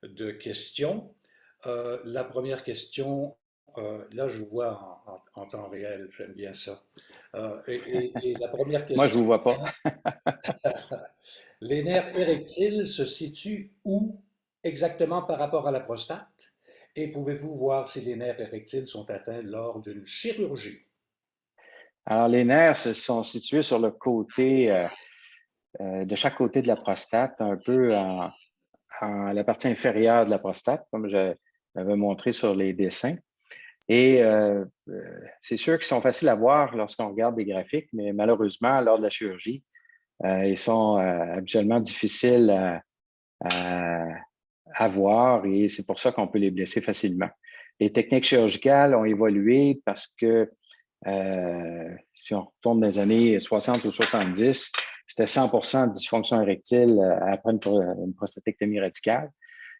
de questions. La première question, là, je vous vois en temps réel, j'aime bien ça. Et la première Moi, je question, vous vois pas. les nerfs érectiles se situent où exactement par rapport à la prostate? Et pouvez-vous voir si les nerfs érectiles sont atteints lors d'une chirurgie? Alors, les nerfs se sont situés sur le côté, de chaque côté de la prostate, un peu en la partie inférieure de la prostate, comme je l'avais montré sur les dessins. Et c'est sûr qu'ils sont faciles à voir lorsqu'on regarde des graphiques, mais malheureusement, lors de la chirurgie, ils sont habituellement difficiles à, à voir et c'est pour ça qu'on peut les blesser facilement. Les techniques chirurgicales ont évolué parce que si on retourne dans les années 60 ou 70, c'était 100% de dysfonction érectile après une prostatectomie radicale.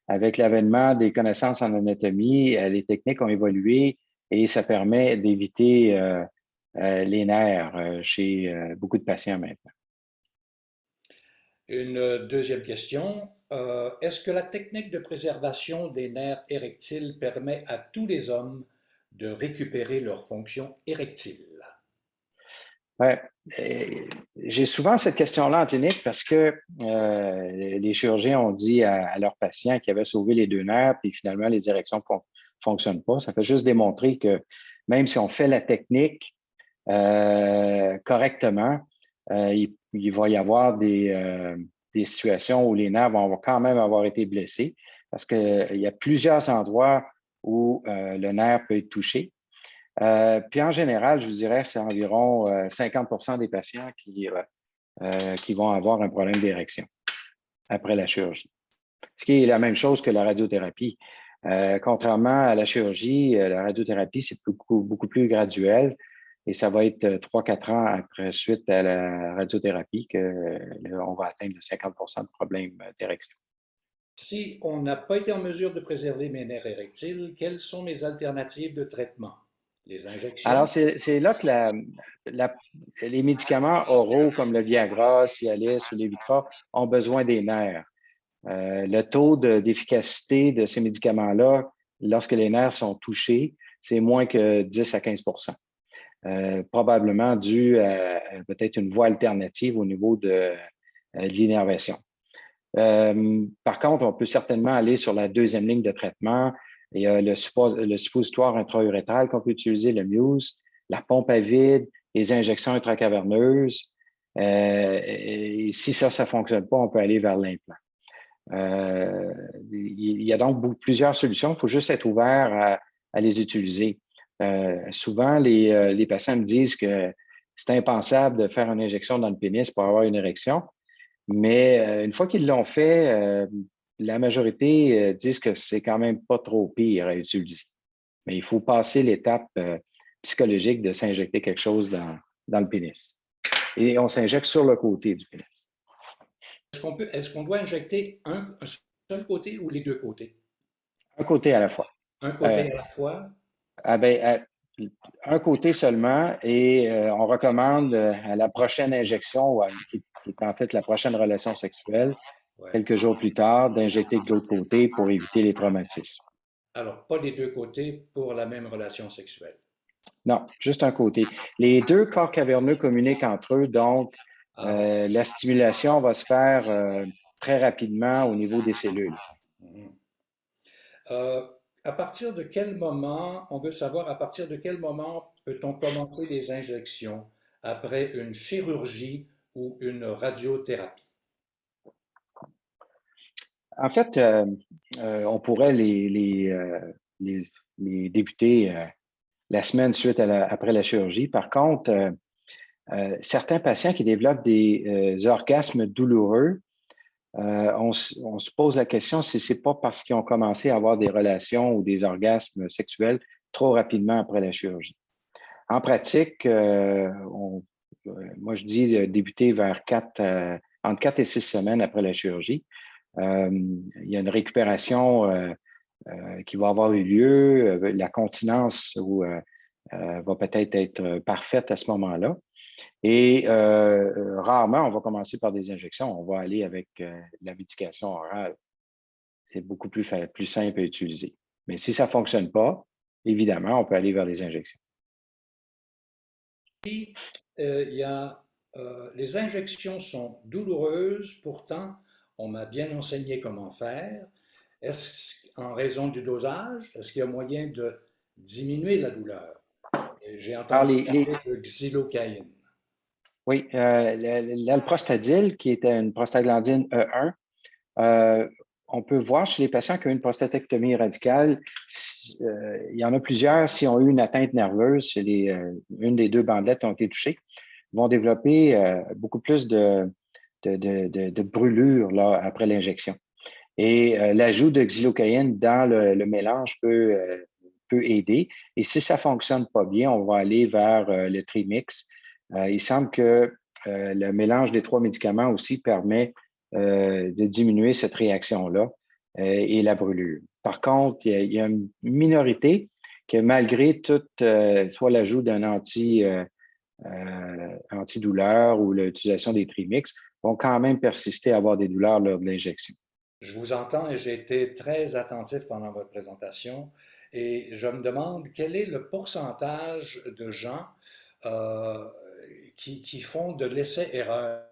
Avec l'avènement des connaissances en anatomie, les techniques ont évolué et ça permet d'éviter les nerfs chez beaucoup de patients maintenant. Une deuxième question. Est-ce que la technique de préservation des nerfs érectiles permet à tous les hommes de récupérer leur fonction érectile? Ouais. J'ai souvent cette question-là en clinique parce que les chirurgiens ont dit à leurs patients qu'ils avaient sauvé les deux nerfs, puis finalement, les érections ne fonctionnent pas. Ça fait juste démontrer que même si on fait la technique correctement, il va y avoir des situations où les nerfs vont quand même avoir été blessés parce qu'il y a plusieurs endroits où le nerf peut être touché. Puis en général, je vous dirais, c'est environ 50% des patients qui vont avoir un problème d'érection après la chirurgie. Ce qui est la même chose que la radiothérapie. Contrairement à la chirurgie, la radiothérapie, c'est beaucoup plus graduel et ça va être 3-4 ans après suite à la radiothérapie qu'on va atteindre 50% de problèmes d'érection. Si on n'a pas été en mesure de préserver mes nerfs érectiles, quelles sont mes alternatives de traitement? Les Alors, injections? c'est là que les médicaments oraux comme le Viagra, Cialis ou Levitra ont besoin des nerfs. Le taux d'efficacité de ces médicaments-là, lorsque les nerfs sont touchés, c'est moins que 10 à 15 probablement dû à peut-être une voie alternative au niveau de l'innervation. Par contre, on peut certainement aller sur la deuxième ligne de traitement. Il y a le suppositoire intra-urétral qu'on peut utiliser, le Muse, la pompe à vide, les injections intracaverneuses. Et si ça ne fonctionne pas, on peut aller vers l'implant. Il y a donc plusieurs solutions. Il faut juste être ouvert à les utiliser. Souvent, les patients me disent que c'est impensable de faire une injection dans le pénis pour avoir une érection. Mais une fois qu'ils l'ont fait, la majorité disent que c'est quand même pas trop pire à utiliser. Mais il faut passer l'étape psychologique de s'injecter quelque chose dans le pénis. Et on s'injecte sur le côté du pénis. Est-ce qu'on doit injecter un seul côté ou les deux côtés? Un côté à la fois. Un Euh, côté à la fois? ah ben, un côté seulement et on recommande à la prochaine injection, qui est en fait la prochaine relation sexuelle, Ouais. quelques jours plus tard, d'injecter de l'autre côté pour éviter les traumatismes. Alors, pas les deux côtés pour la même relation sexuelle. Non, juste un côté. Les deux corps caverneux communiquent entre eux, donc Ah, bon. la stimulation va se faire très rapidement au niveau des cellules. Mhm. Euh, à partir de quel moment, on veut savoir à partir de quel moment peut-on commencer les injections après une chirurgie ou une radiothérapie? En fait, on pourrait les, les débuter la semaine suite après la chirurgie. Par contre, certains patients qui développent des orgasmes douloureux, on se pose la question si c'est pas parce qu'ils ont commencé à avoir des relations ou des orgasmes sexuels trop rapidement après la chirurgie. En pratique, moi je dis débuter vers entre 4 et 6 semaines après la chirurgie. Il y a une récupération qui va avoir eu lieu, la continence va peut-être être parfaite à ce moment-là. Et rarement, on va commencer par des injections. On va aller avec la médication orale. C'est beaucoup plus simple à utiliser. Mais si ça ne fonctionne pas, évidemment, on peut aller vers les injections. Si, il y a, les injections sont douloureuses, pourtant on m'a bien enseigné comment faire. Est-ce en raison du dosage, est-ce qu'il y a moyen de diminuer la douleur? J'ai Alors, entendu parler de xylocaïne. oui, l'alprostadil, qui était une prostaglandine E1, euh, on peut voir chez les patients qui ont une prostatectomie radicale, il y en a plusieurs, si ont eu une atteinte nerveuse, une des deux bandelettes ont été touchées, vont développer beaucoup plus de brûlures là, après l'injection. Et l'ajout de xylocaïne dans le mélange peut aider. Et si ça ne fonctionne pas bien, on va aller vers le trimix. Il semble que le mélange des trois médicaments aussi permet de diminuer cette réaction-là et la brûlure. Par contre, il y a une minorité que malgré tout, soit l'ajout d'un antidouleur ou l'utilisation des trimix, vont quand même persister à avoir des douleurs lors de l'injection. Je vous entends et j'ai été très attentif pendant votre présentation et je me demande quel est le pourcentage de gens euh, qui font de l'essai-erreur.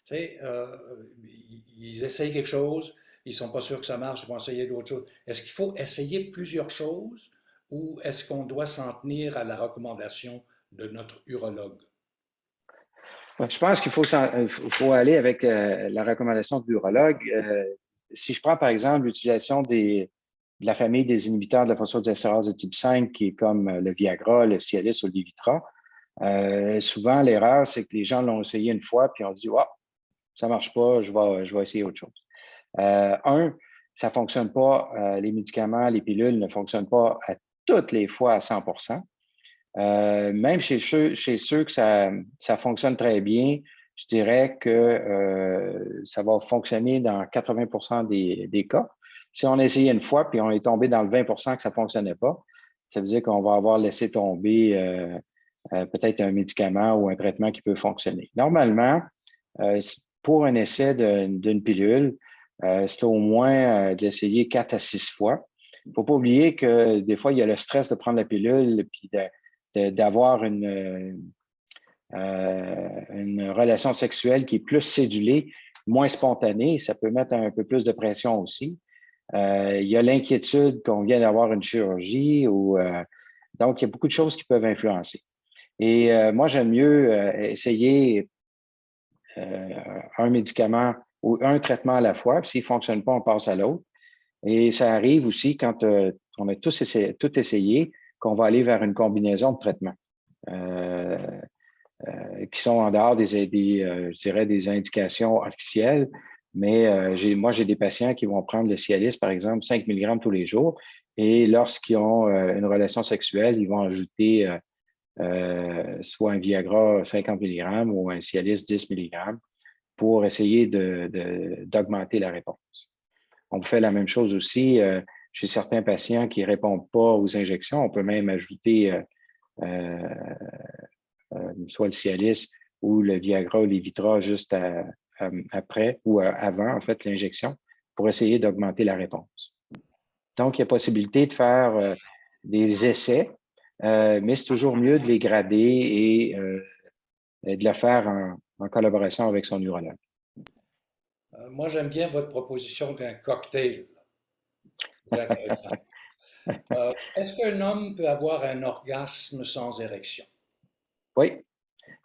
Tu sais, ils essayent quelque chose, ils ne sont pas sûrs que ça marche, ils vont essayer d'autres choses. Est-ce qu'il faut essayer plusieurs choses ou est-ce qu'on doit s'en tenir à la recommandation de notre urologue? Je pense qu'il faut aller avec la recommandation de l'urologue. Si je prends par exemple l'utilisation de la famille des inhibiteurs de la phosphodiesterase de type 5, qui est comme le Viagra, le Cialis ou le Levitra, souvent l'erreur, c'est que les gens l'ont essayé une fois puis ont dit, oh, ça ne marche pas, je vais essayer autre chose. Ça ne fonctionne pas, les médicaments, les pilules ne fonctionnent pas à toutes les fois à 100 même chez ceux que ça fonctionne très bien, je dirais que ça va fonctionner dans 80 des cas. Si on a essayé une fois puis on est tombé dans le 20 que ça ne fonctionnait pas, ça veut dire qu'on va avoir laissé tomber peut-être un médicament ou un traitement qui peut fonctionner. Normalement, pour un essai d'une pilule, c'est au moins d'essayer 4 à 6 fois. Il ne faut pas oublier que des fois, il y a le stress de prendre la pilule puis d'avoir une relation sexuelle qui est plus cédulée, moins spontanée. Ça peut mettre un peu plus de pression aussi. Il y a l'inquiétude qu'on vient d'avoir une chirurgie donc il y a beaucoup de choses qui peuvent influencer. Et moi, j'aime mieux essayer un médicament ou un traitement à la fois. S'il ne fonctionne pas, on passe à l'autre. Et ça arrive aussi quand on a tout essayé, qu'on va aller vers une combinaison de traitements qui sont en dehors je dirais, des indications officielles. Mais moi, j'ai des patients qui vont prendre le Cialis, par exemple, 5 mg tous les jours. Et lorsqu'ils ont une relation sexuelle, ils vont ajouter soit un Viagra 50 mg ou un Cialis 10 mg pour essayer d'augmenter la réponse. On fait la même chose aussi chez certains patients qui ne répondent pas aux injections. On peut même ajouter euh, soit le Cialis ou le Viagra ou les Levitra juste après ou avant, en fait, l'injection pour essayer d'augmenter la réponse. Donc, il y a possibilité de faire des essais, mais c'est toujours mieux de les grader et de le faire en collaboration avec son urologue. Moi, j'aime bien votre proposition d'un cocktail. C'est intéressant. Est-ce qu'un homme peut avoir un orgasme sans érection? Oui,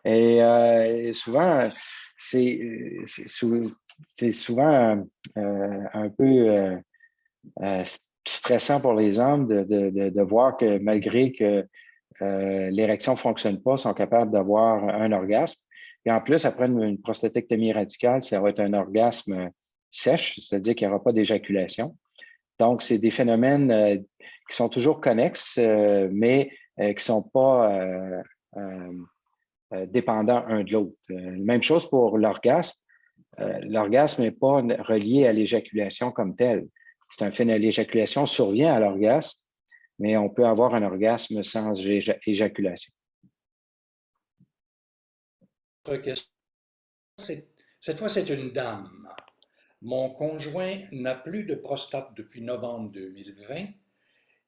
et souvent, c'est c'est souvent un peu euh, stressant pour les hommes de voir que malgré que l'érection ne fonctionne pas, ils sont capables d'avoir un orgasme. Et en plus, après une prostatectomie radicale, ça va être un orgasme sèche, c'est-à-dire qu'il n'y aura pas d'éjaculation. Donc, c'est des phénomènes qui sont toujours connexes, mais qui ne sont pas euh, dépendants un de l'autre. Même chose pour l'orgasme. L'orgasme n'est pas relié à l'éjaculation comme telle. C'est un phénomène, l'éjaculation survient à l'orgasme, mais on peut avoir un orgasme sans éjaculation. Autre question. Cette fois, c'est une dame. Mon conjoint n'a plus de prostate depuis novembre 2020.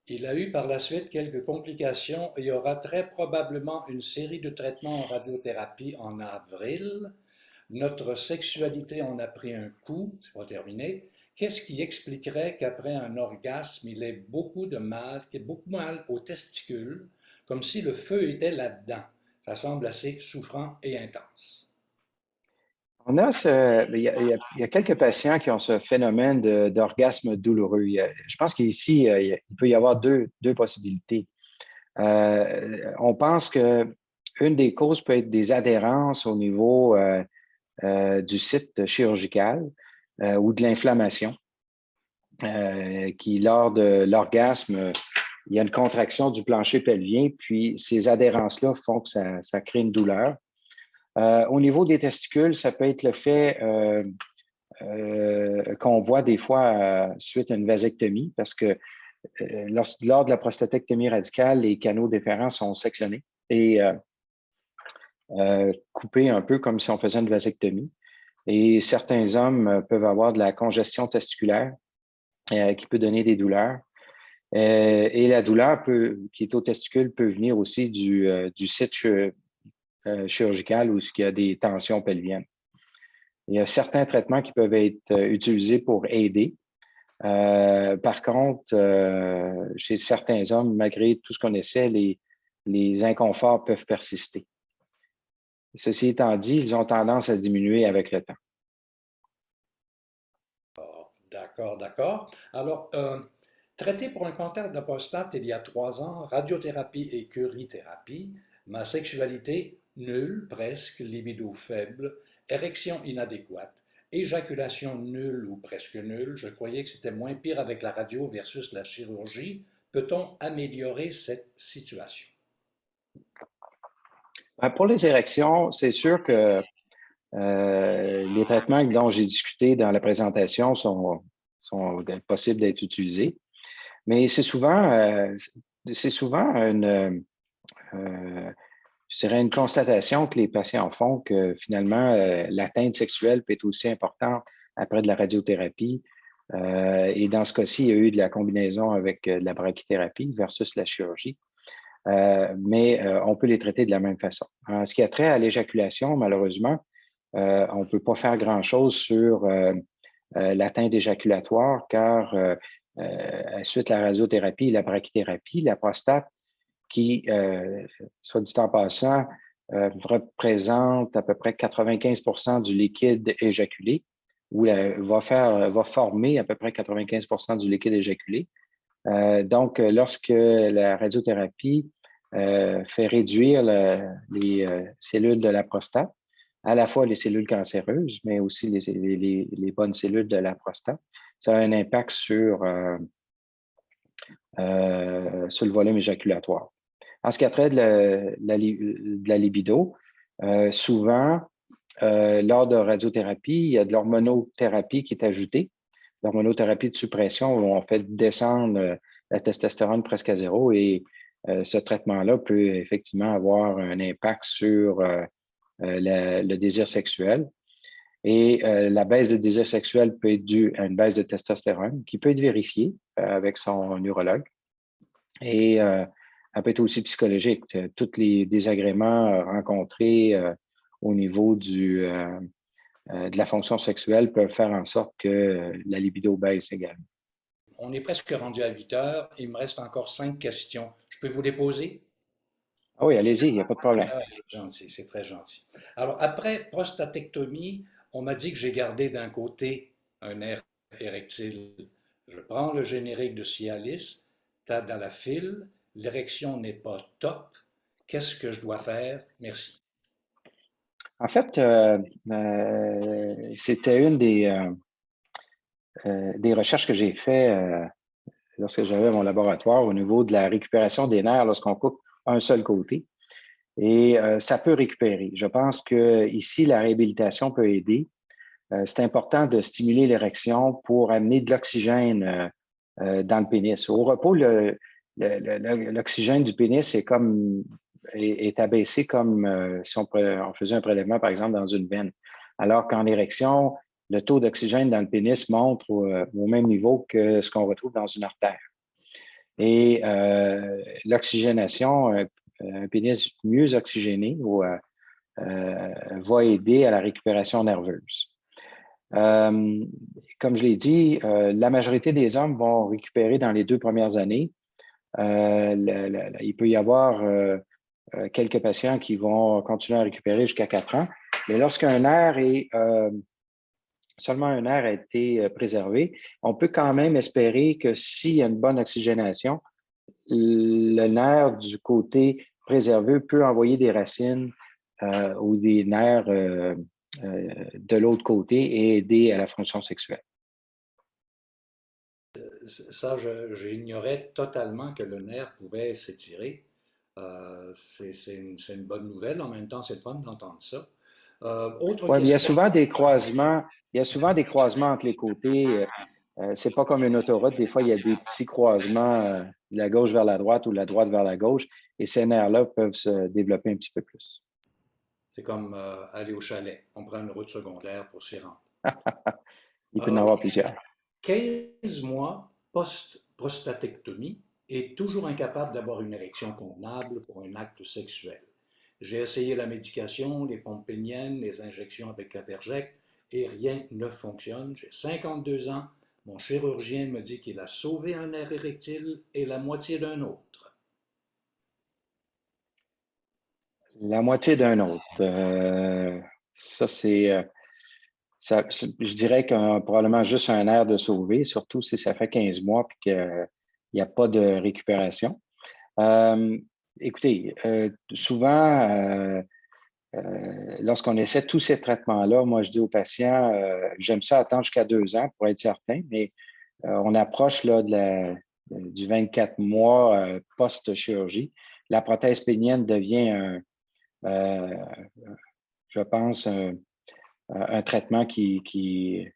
Il a eu par la suite quelques complications et aura très probablement une série de traitements en radiothérapie en avril. Notre sexualité en a pris un coup, c'est pas terminé, Qu'est-ce qui expliquerait qu'après un orgasme, il ait beaucoup de mal, qu'il ait beaucoup mal aux testicules, comme si le feu était là-dedans? Ça semble assez souffrant et intense. Il y a quelques patients qui ont ce phénomène d'orgasme douloureux. Je pense qu'ici, il peut y avoir deux possibilités. On pense que une des causes peut être des adhérences au niveau du site chirurgical ou de l'inflammation, qui lors de l'orgasme, il y a une contraction du plancher pelvien, puis ces adhérences-là font que ça crée une douleur. Au niveau des testicules, ça peut être le fait qu'on voit des fois suite à une vasectomie, parce que lors de la prostatectomie radicale, les canaux déférents sont sectionnés et coupés un peu comme si on faisait une vasectomie. Et certains hommes peuvent avoir de la congestion testiculaire qui peut donner des douleurs. Et la douleur qui est au testicule peut venir aussi du site chirurgical où il y a des tensions pelviennes. Il y a certains traitements qui peuvent être utilisés pour aider. Par contre, chez certains hommes, malgré tout ce qu'on essaie, les inconforts peuvent persister. Ceci étant dit, ils ont tendance à diminuer avec le temps. D'accord, d'accord. Alors, traité pour un cancer de la prostate il y a 3 ans, radiothérapie et curithérapie, ma sexualité nulle, presque, libido faible, érection inadéquate, éjaculation nulle ou presque nulle. Je croyais que c'était moins pire avec la radio versus la chirurgie. Peut-on améliorer cette situation? Pour les érections, c'est sûr que les traitements dont j'ai discuté dans la présentation sont possibles d'être utilisés, mais c'est souvent je dirais une constatation que les patients font que finalement, l'atteinte sexuelle peut être aussi importante après de la radiothérapie. Et dans ce cas-ci, il y a eu de la combinaison avec de la brachythérapie versus la chirurgie. Mais on peut les traiter de la même façon. En ce qui a trait à l'éjaculation, malheureusement, on ne peut pas faire grand-chose sur l'atteinte éjaculatoire car suite à la radiothérapie et la brachythérapie, la prostate qui, soit dit en passant, représente à peu près 95 du liquide éjaculé ou va former à peu près 95 du liquide éjaculé. Donc, lorsque la radiothérapie fait réduire les cellules de la prostate, à la fois les cellules cancéreuses, mais aussi les bonnes cellules de la prostate, ça a un impact sur le volume éjaculatoire. En ce qui a trait de la libido, souvent, lors de radiothérapie, il y a de l'hormonothérapie qui est ajoutée. L'hormonothérapie de suppression où on fait descendre la testostérone presque à zéro et ce traitement-là peut effectivement avoir un impact sur le désir sexuel. Et la baisse de désir sexuel peut être due à une baisse de testostérone qui peut être vérifiée avec son urologue. Et elle peut être aussi psychologique. Tous les désagréments rencontrés au niveau de la fonction sexuelle peuvent faire en sorte que la libido baisse également. On est presque rendu à 8 heures. Il me reste encore 5 questions. Je peux vous les poser? Ah oui, allez-y, il n'y a pas de problème. Ah, c'est gentil, c'est très gentil. Alors, après prostatectomie, on m'a dit que j'ai gardé d'un côté un nerf érectile. Je prends le générique de Cialis, tadalafil, l'érection n'est pas top. Qu'est-ce que je dois faire? Merci. En fait, c'était une des recherches que j'ai fait lorsque j'avais mon laboratoire au niveau de la récupération des nerfs lorsqu'on coupe un seul côté. Et ça peut récupérer. Je pense que ici, la réhabilitation peut aider. C'est important de stimuler l'érection pour amener de l'oxygène dans le pénis. Au repos, l'oxygène du pénis est abaissé comme si on faisait un prélèvement, par exemple, dans une veine. Alors qu'en érection, le taux d'oxygène dans le pénis monte au même niveau que ce qu'on retrouve dans une artère. Et l'oxygénation, un pénis mieux oxygéné va aider à la récupération nerveuse. Euh, Comme je l'ai dit, la majorité des hommes vont récupérer dans les 2 premières années. Il peut y avoir quelques patients qui vont continuer à récupérer jusqu'à 4 ans. Mais lorsqu'un nerf est seulement un nerf a été préservé, on peut quand même espérer que s'il y a une bonne oxygénation, le nerf du côté préservé peut envoyer des racines ou des nerfs de l'autre côté et aider à la fonction sexuelle. Ça, j'ignorais totalement que le nerf pouvait s'étirer. C'est une bonne nouvelle. En même temps, c'est le fun d'entendre ça. Autre Ouais, mais il y a question. souvent des croisements. Il y a souvent des croisements entre les côtés. C'est pas comme une autoroute. Des fois, il y a des petits croisements de la gauche vers la droite ou de la droite vers la gauche. Et ces nerfs-là peuvent se développer un petit peu plus. C'est comme aller au chalet. On prend une route secondaire pour s'y rendre. Il peut y en Euh, avoir plusieurs. 15 mois post-prostatectomie et toujours incapable d'avoir une érection convenable pour un acte sexuel. J'ai essayé la médication, les pompes péniennes, les injections avec Catergec et rien ne fonctionne. J'ai 52 ans. Mon chirurgien me dit qu'il a sauvé un nerf érectile et la moitié d'un autre. La moitié d'un autre. Ça, c'est, je dirais que probablement juste un air de sauver, surtout si ça fait 15 mois et qu'il n'y a pas de récupération. Euh, Écoutez, souvent, lorsqu'on essaie tous ces traitements-là, moi, je dis aux patients, j'aime ça attendre jusqu'à 2 ans pour être certain, mais on approche là, du 24 mois post-chirurgie. La prothèse pénienne devient euh, je pense, un traitement qui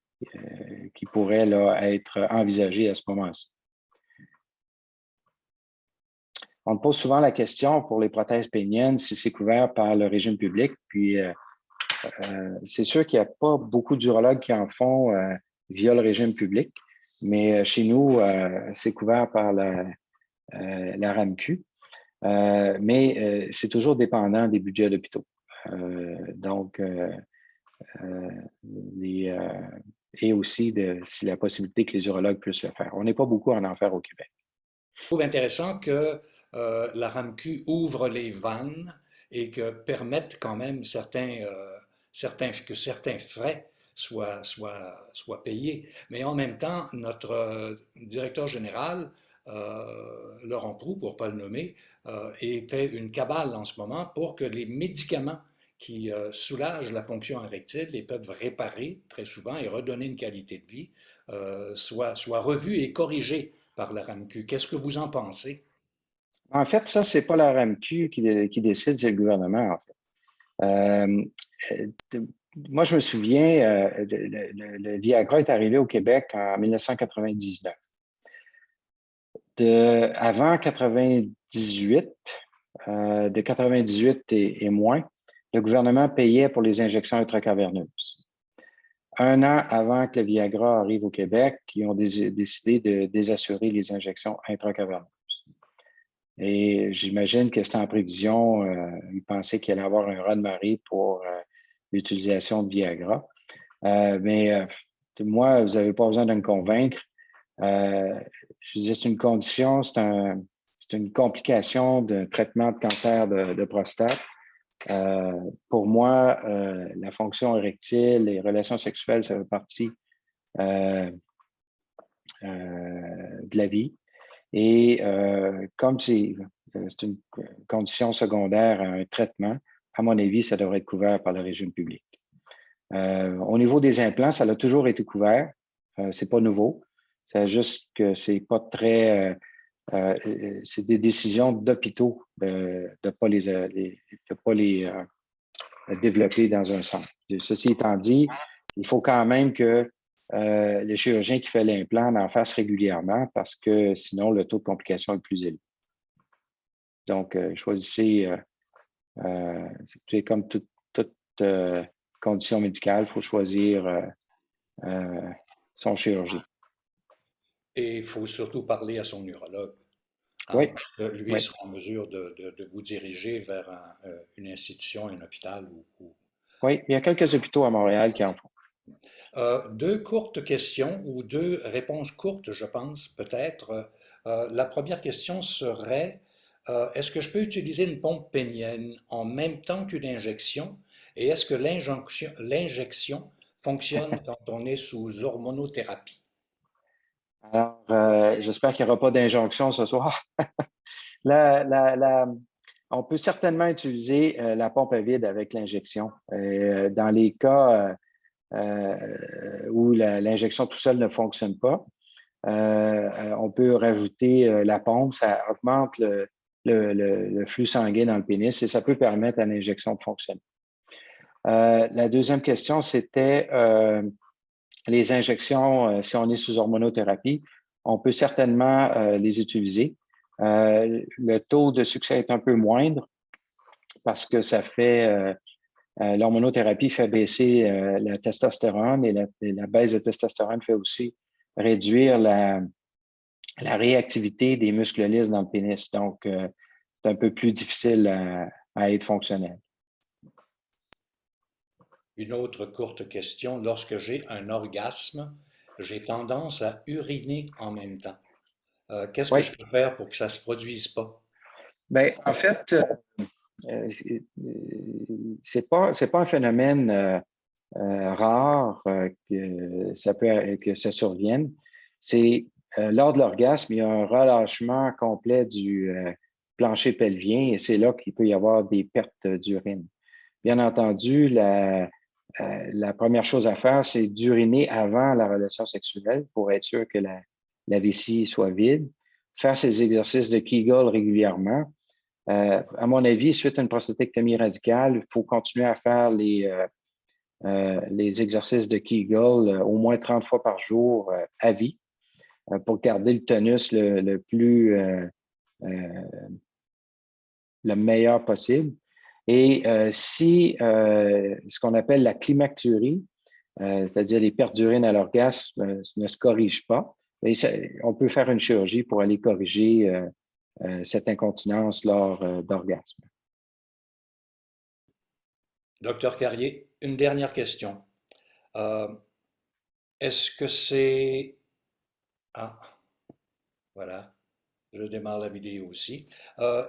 pourrait là, être envisagé à ce moment-ci. On me pose souvent la question pour les prothèses péniennes si c'est couvert par le régime public. Puis, c'est sûr qu'il n'y a pas beaucoup d'urologues qui en font via le régime public, mais chez nous, c'est couvert par la RAMQ. Mais c'est toujours dépendant des budgets d'hôpitaux. Donc, les, et aussi si la possibilité que les urologues puissent le faire. On n'est pas beaucoup à en faire au Québec. Je trouve intéressant que la RAMQ ouvre les vannes et que permette quand même que certains frais soient payés. Mais en même temps, notre directeur général, Laurent Proulx, pour ne pas le nommer, fait une cabale en ce moment pour que les médicaments qui soulagent la fonction érectile et peuvent réparer très souvent et redonner une qualité de vie soient revus et corrigés par la RAMQ. Qu'est-ce que vous en pensez? En fait, ça, c'est pas la RAMQ qui décide, c'est le gouvernement, en fait. Moi, je me souviens, le Viagra est arrivé au Québec en 1999. Avant 98, de 98 et moins, le gouvernement payait pour les injections intracaverneuses. Un an avant que le Viagra arrive au Québec, ils ont décidé de désassurer les injections intracaverneuses. Et j'imagine que c'était en prévision, ils pensaient qu'il allait y avoir un raz-de-marée pour l'utilisation de Viagra. Mais moi, vous n'avez pas besoin de me convaincre. Je dis, c'est une condition, c'est une complication d'un traitement de cancer de prostate. Pour moi, la fonction érectile, les relations sexuelles, ça fait partie de la vie. Et comme c'est une condition secondaire à un traitement, à mon avis, ça devrait être couvert par le régime public. Au niveau des implants, ça a toujours été couvert. C'est pas nouveau. C'est juste que c'est pas très. C'est des décisions d'hôpitaux de pas les développer dans un centre. Ceci étant dit, il faut quand même que le chirurgien qui fait l'implant en fasse régulièrement parce que sinon, le taux de complication est plus élevé. Donc, choisissez, c'est comme toute condition médicale, il faut choisir son chirurgien. Et il faut surtout parler à son urologue, hein, Oui, parce que lui oui, sera en mesure de vous diriger vers une institution, un hôpital. oui. Il y a quelques hôpitaux à Montréal qui en font. Deux courtes questions ou deux réponses courtes, je pense, peut-être. La première question serait, est-ce que je peux utiliser une pompe pénienne en même temps qu'une injection? Et est-ce que l'injection fonctionne quand on est sous hormonothérapie? Alors, j'espère qu'il n'y aura pas d'injonction ce soir. La, la, la- on peut certainement utiliser la pompe à vide avec l'injection. Dans les cas où l'injection tout seul ne fonctionne pas, on peut rajouter la pompe, ça augmente le flux sanguin dans le pénis et ça peut permettre à l'injection de fonctionner. La deuxième question, c'était les injections, si on est sous hormonothérapie, on peut certainement les utiliser. Le taux de succès est un peu moindre parce que ça fait l'hormonothérapie fait baisser la testostérone et la baisse de testostérone fait aussi réduire la réactivité des muscles lisses dans le pénis. Donc, c'est un peu plus difficile à être fonctionnel. Une autre courte question. Lorsque j'ai un orgasme, j'ai tendance à uriner en même temps. Qu'est-ce que Oui, je peux faire pour que ça ne se produise pas? bien, en fait, c'est pas un phénomène rare que ça survienne. C'est lors de l'orgasme, il y a un relâchement complet du plancher pelvien et c'est là qu'il peut y avoir des pertes d'urine. Bien entendu, la première chose à faire, c'est d'uriner avant la relation sexuelle pour être sûr que la vessie soit vide. Faire ces exercices de Kegel régulièrement. À mon avis, suite à une prostatectomie radicale, il faut continuer à faire les exercices de Kegel au moins 30 fois par jour à vie pour garder le tonus le meilleur possible. Et si ce qu'on appelle la climacturie, c'est-à-dire les pertes d'urine à l'orgasme, ne se corrigent pas, et on peut faire une chirurgie pour aller corriger cette incontinence lors d'orgasme. Docteur Carrier, une dernière question. Euh, est-ce que c'est... Ah, voilà, je démarre la vidéo aussi.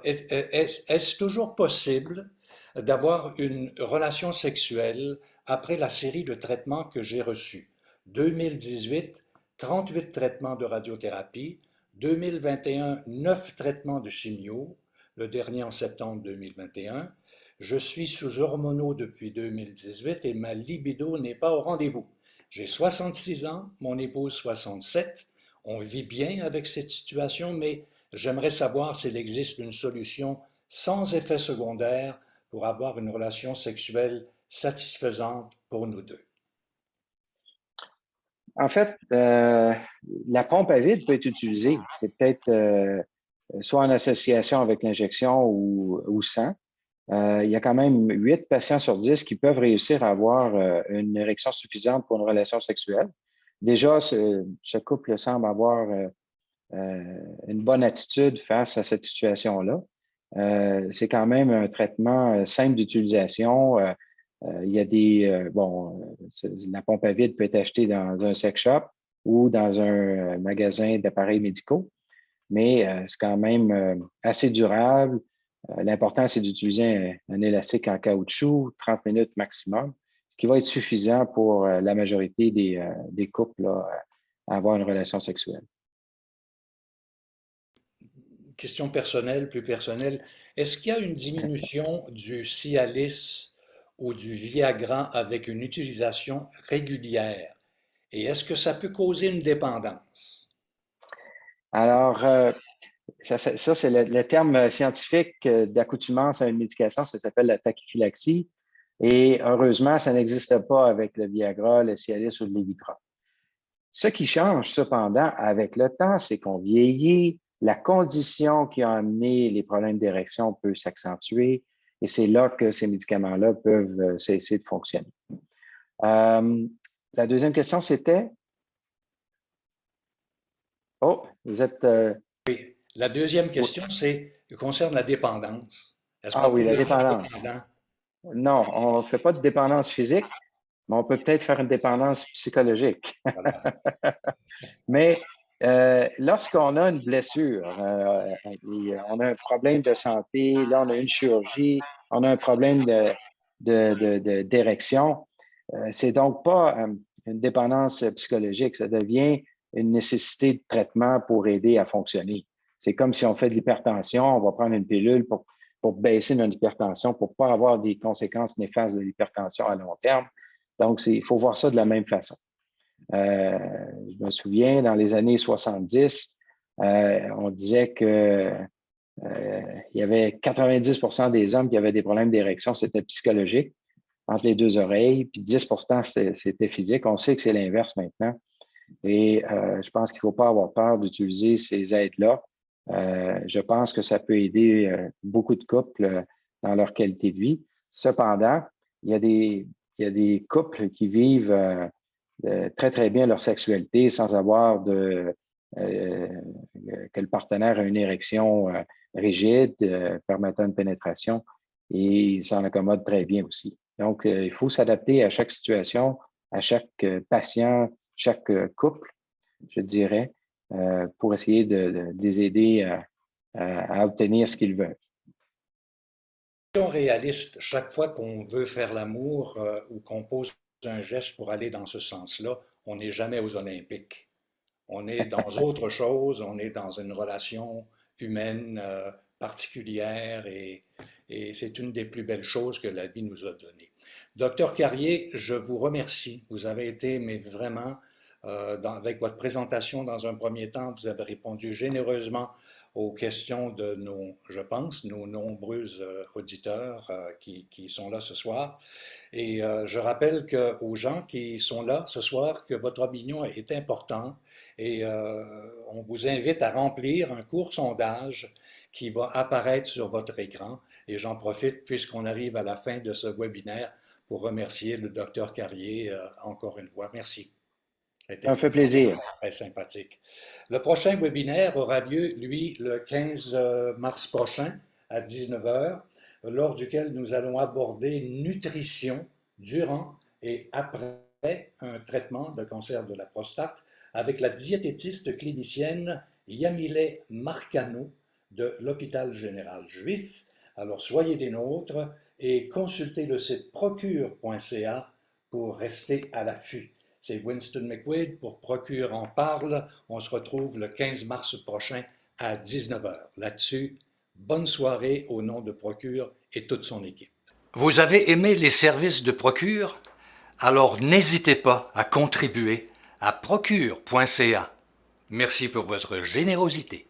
Est-ce toujours possible d'avoir une relation sexuelle après la série de traitements que j'ai reçus? 2018, 38 traitements de radiothérapie, 2021, 9 traitements de chimio, le dernier en septembre 2021. Je suis sous hormonaux depuis 2018 et ma libido n'est pas au rendez-vous. J'ai 66 ans, mon épouse 67. On vit bien avec cette situation, mais j'aimerais savoir s'il existe une solution sans effet secondaire pour avoir une relation sexuelle satisfaisante pour nous deux. En fait, la pompe à vide peut être utilisée. C'est peut-être soit en association avec l'injection ou sans. Il y a quand même 8 patients sur 10 qui peuvent réussir à avoir une érection suffisante pour une relation sexuelle. Déjà, ce couple semble avoir une bonne attitude face à cette situation-là. C'est quand même un traitement simple d'utilisation. Il y a la pompe à vide peut être achetée dans un sex shop ou dans un magasin d'appareils médicaux, mais c'est quand même assez durable. L'important, c'est d'utiliser un élastique en caoutchouc, 30 minutes maximum, ce qui va être suffisant pour la majorité des couples là, à avoir une relation sexuelle. Question personnelle, plus personnelle. Est-ce qu'il y a une diminution du Cialis ou du Viagra avec une utilisation régulière? Et est-ce que ça peut causer une dépendance? Alors, ça c'est le terme scientifique d'accoutumance à une médication, ça s'appelle la tachyphylaxie. Et heureusement, ça n'existe pas avec le Viagra, le Cialis ou le Levitra. Ce qui change cependant avec le temps, c'est qu'on vieillit, la condition qui a amené les problèmes d'érection peut s'accentuer et c'est là que ces médicaments-là peuvent cesser de fonctionner. Euh, la deuxième question, c'était... Oh, vous êtes... Oui. La deuxième question, concerne la dépendance. Est-ce Ah qu'on peut oui, la devenir dépendance. dépendant? Non, on ne fait pas de dépendance physique, Mais on peut peut-être faire une dépendance psychologique. Voilà. Mais lorsqu'on a une blessure, on a un problème de santé, là, on a une chirurgie, on a un problème d'érection, c'est donc pas une dépendance psychologique, ça devient une nécessité de traitement pour aider à fonctionner. C'est comme si on fait de l'hypertension, on va prendre une pilule pour baisser notre hypertension, pour pas avoir des conséquences néfastes de l'hypertension à long terme. Donc, il faut voir ça de la même façon. Euh, je me souviens, dans les années 70, on disait que il y avait 90% des hommes qui avaient des problèmes d'érection, c'était psychologique, entre les deux oreilles, puis 10% c'était physique. On sait que c'est l'inverse maintenant. Et je pense qu'il ne faut pas avoir peur d'utiliser ces aides-là. Je pense que ça peut aider beaucoup de couples dans leur qualité de vie. Cependant, il y a des couples qui vivent très, très bien leur sexualité sans avoir que le partenaire a une érection rigide permettant une pénétration et il s'en accommode très bien aussi. Donc, il faut s'adapter à chaque situation, à chaque patient, chaque couple, je dirais, pour essayer de les aider à obtenir ce qu'ils veulent. Soyons réalistes, chaque fois qu'on veut faire l'amour ou qu'on pose un geste pour aller dans ce sens-là, on n'est jamais aux Olympiques. On est dans autre chose, on est dans une relation humaine particulière et c'est une des plus belles choses que la vie nous a données. Docteur Carrier, je vous remercie. Vous avez été, mais vraiment, avec votre présentation dans un premier temps, vous avez répondu généreusement aux questions de nos, je pense, nos nombreux auditeurs qui sont là ce soir. Et je rappelle aux gens qui sont là ce soir que votre opinion est importante et on vous invite à remplir un court sondage qui va apparaître sur votre écran. Et j'en profite puisqu'on arrive à la fin de ce webinaire pour remercier le docteur Carrier encore une fois. Merci. C'était Ça me fait plaisir. très sympathique. Le prochain webinaire aura lieu, lui, le 15 mars prochain à 19 heures, lors duquel nous allons aborder nutrition durant et après un traitement de cancer de la prostate avec la diététiste clinicienne Yamile Marcano de l'Hôpital Général Juif. Alors soyez des nôtres et consultez le site procure.ca pour rester à l'affût. C'est Winston McQuaid pour Procure en parle. On se retrouve le 15 mars prochain à 19 heures. Là-dessus, bonne soirée au nom de Procure et toute son équipe. Vous avez aimé les services de Procure? Alors n'hésitez pas à contribuer à procure.ca. Merci pour votre générosité.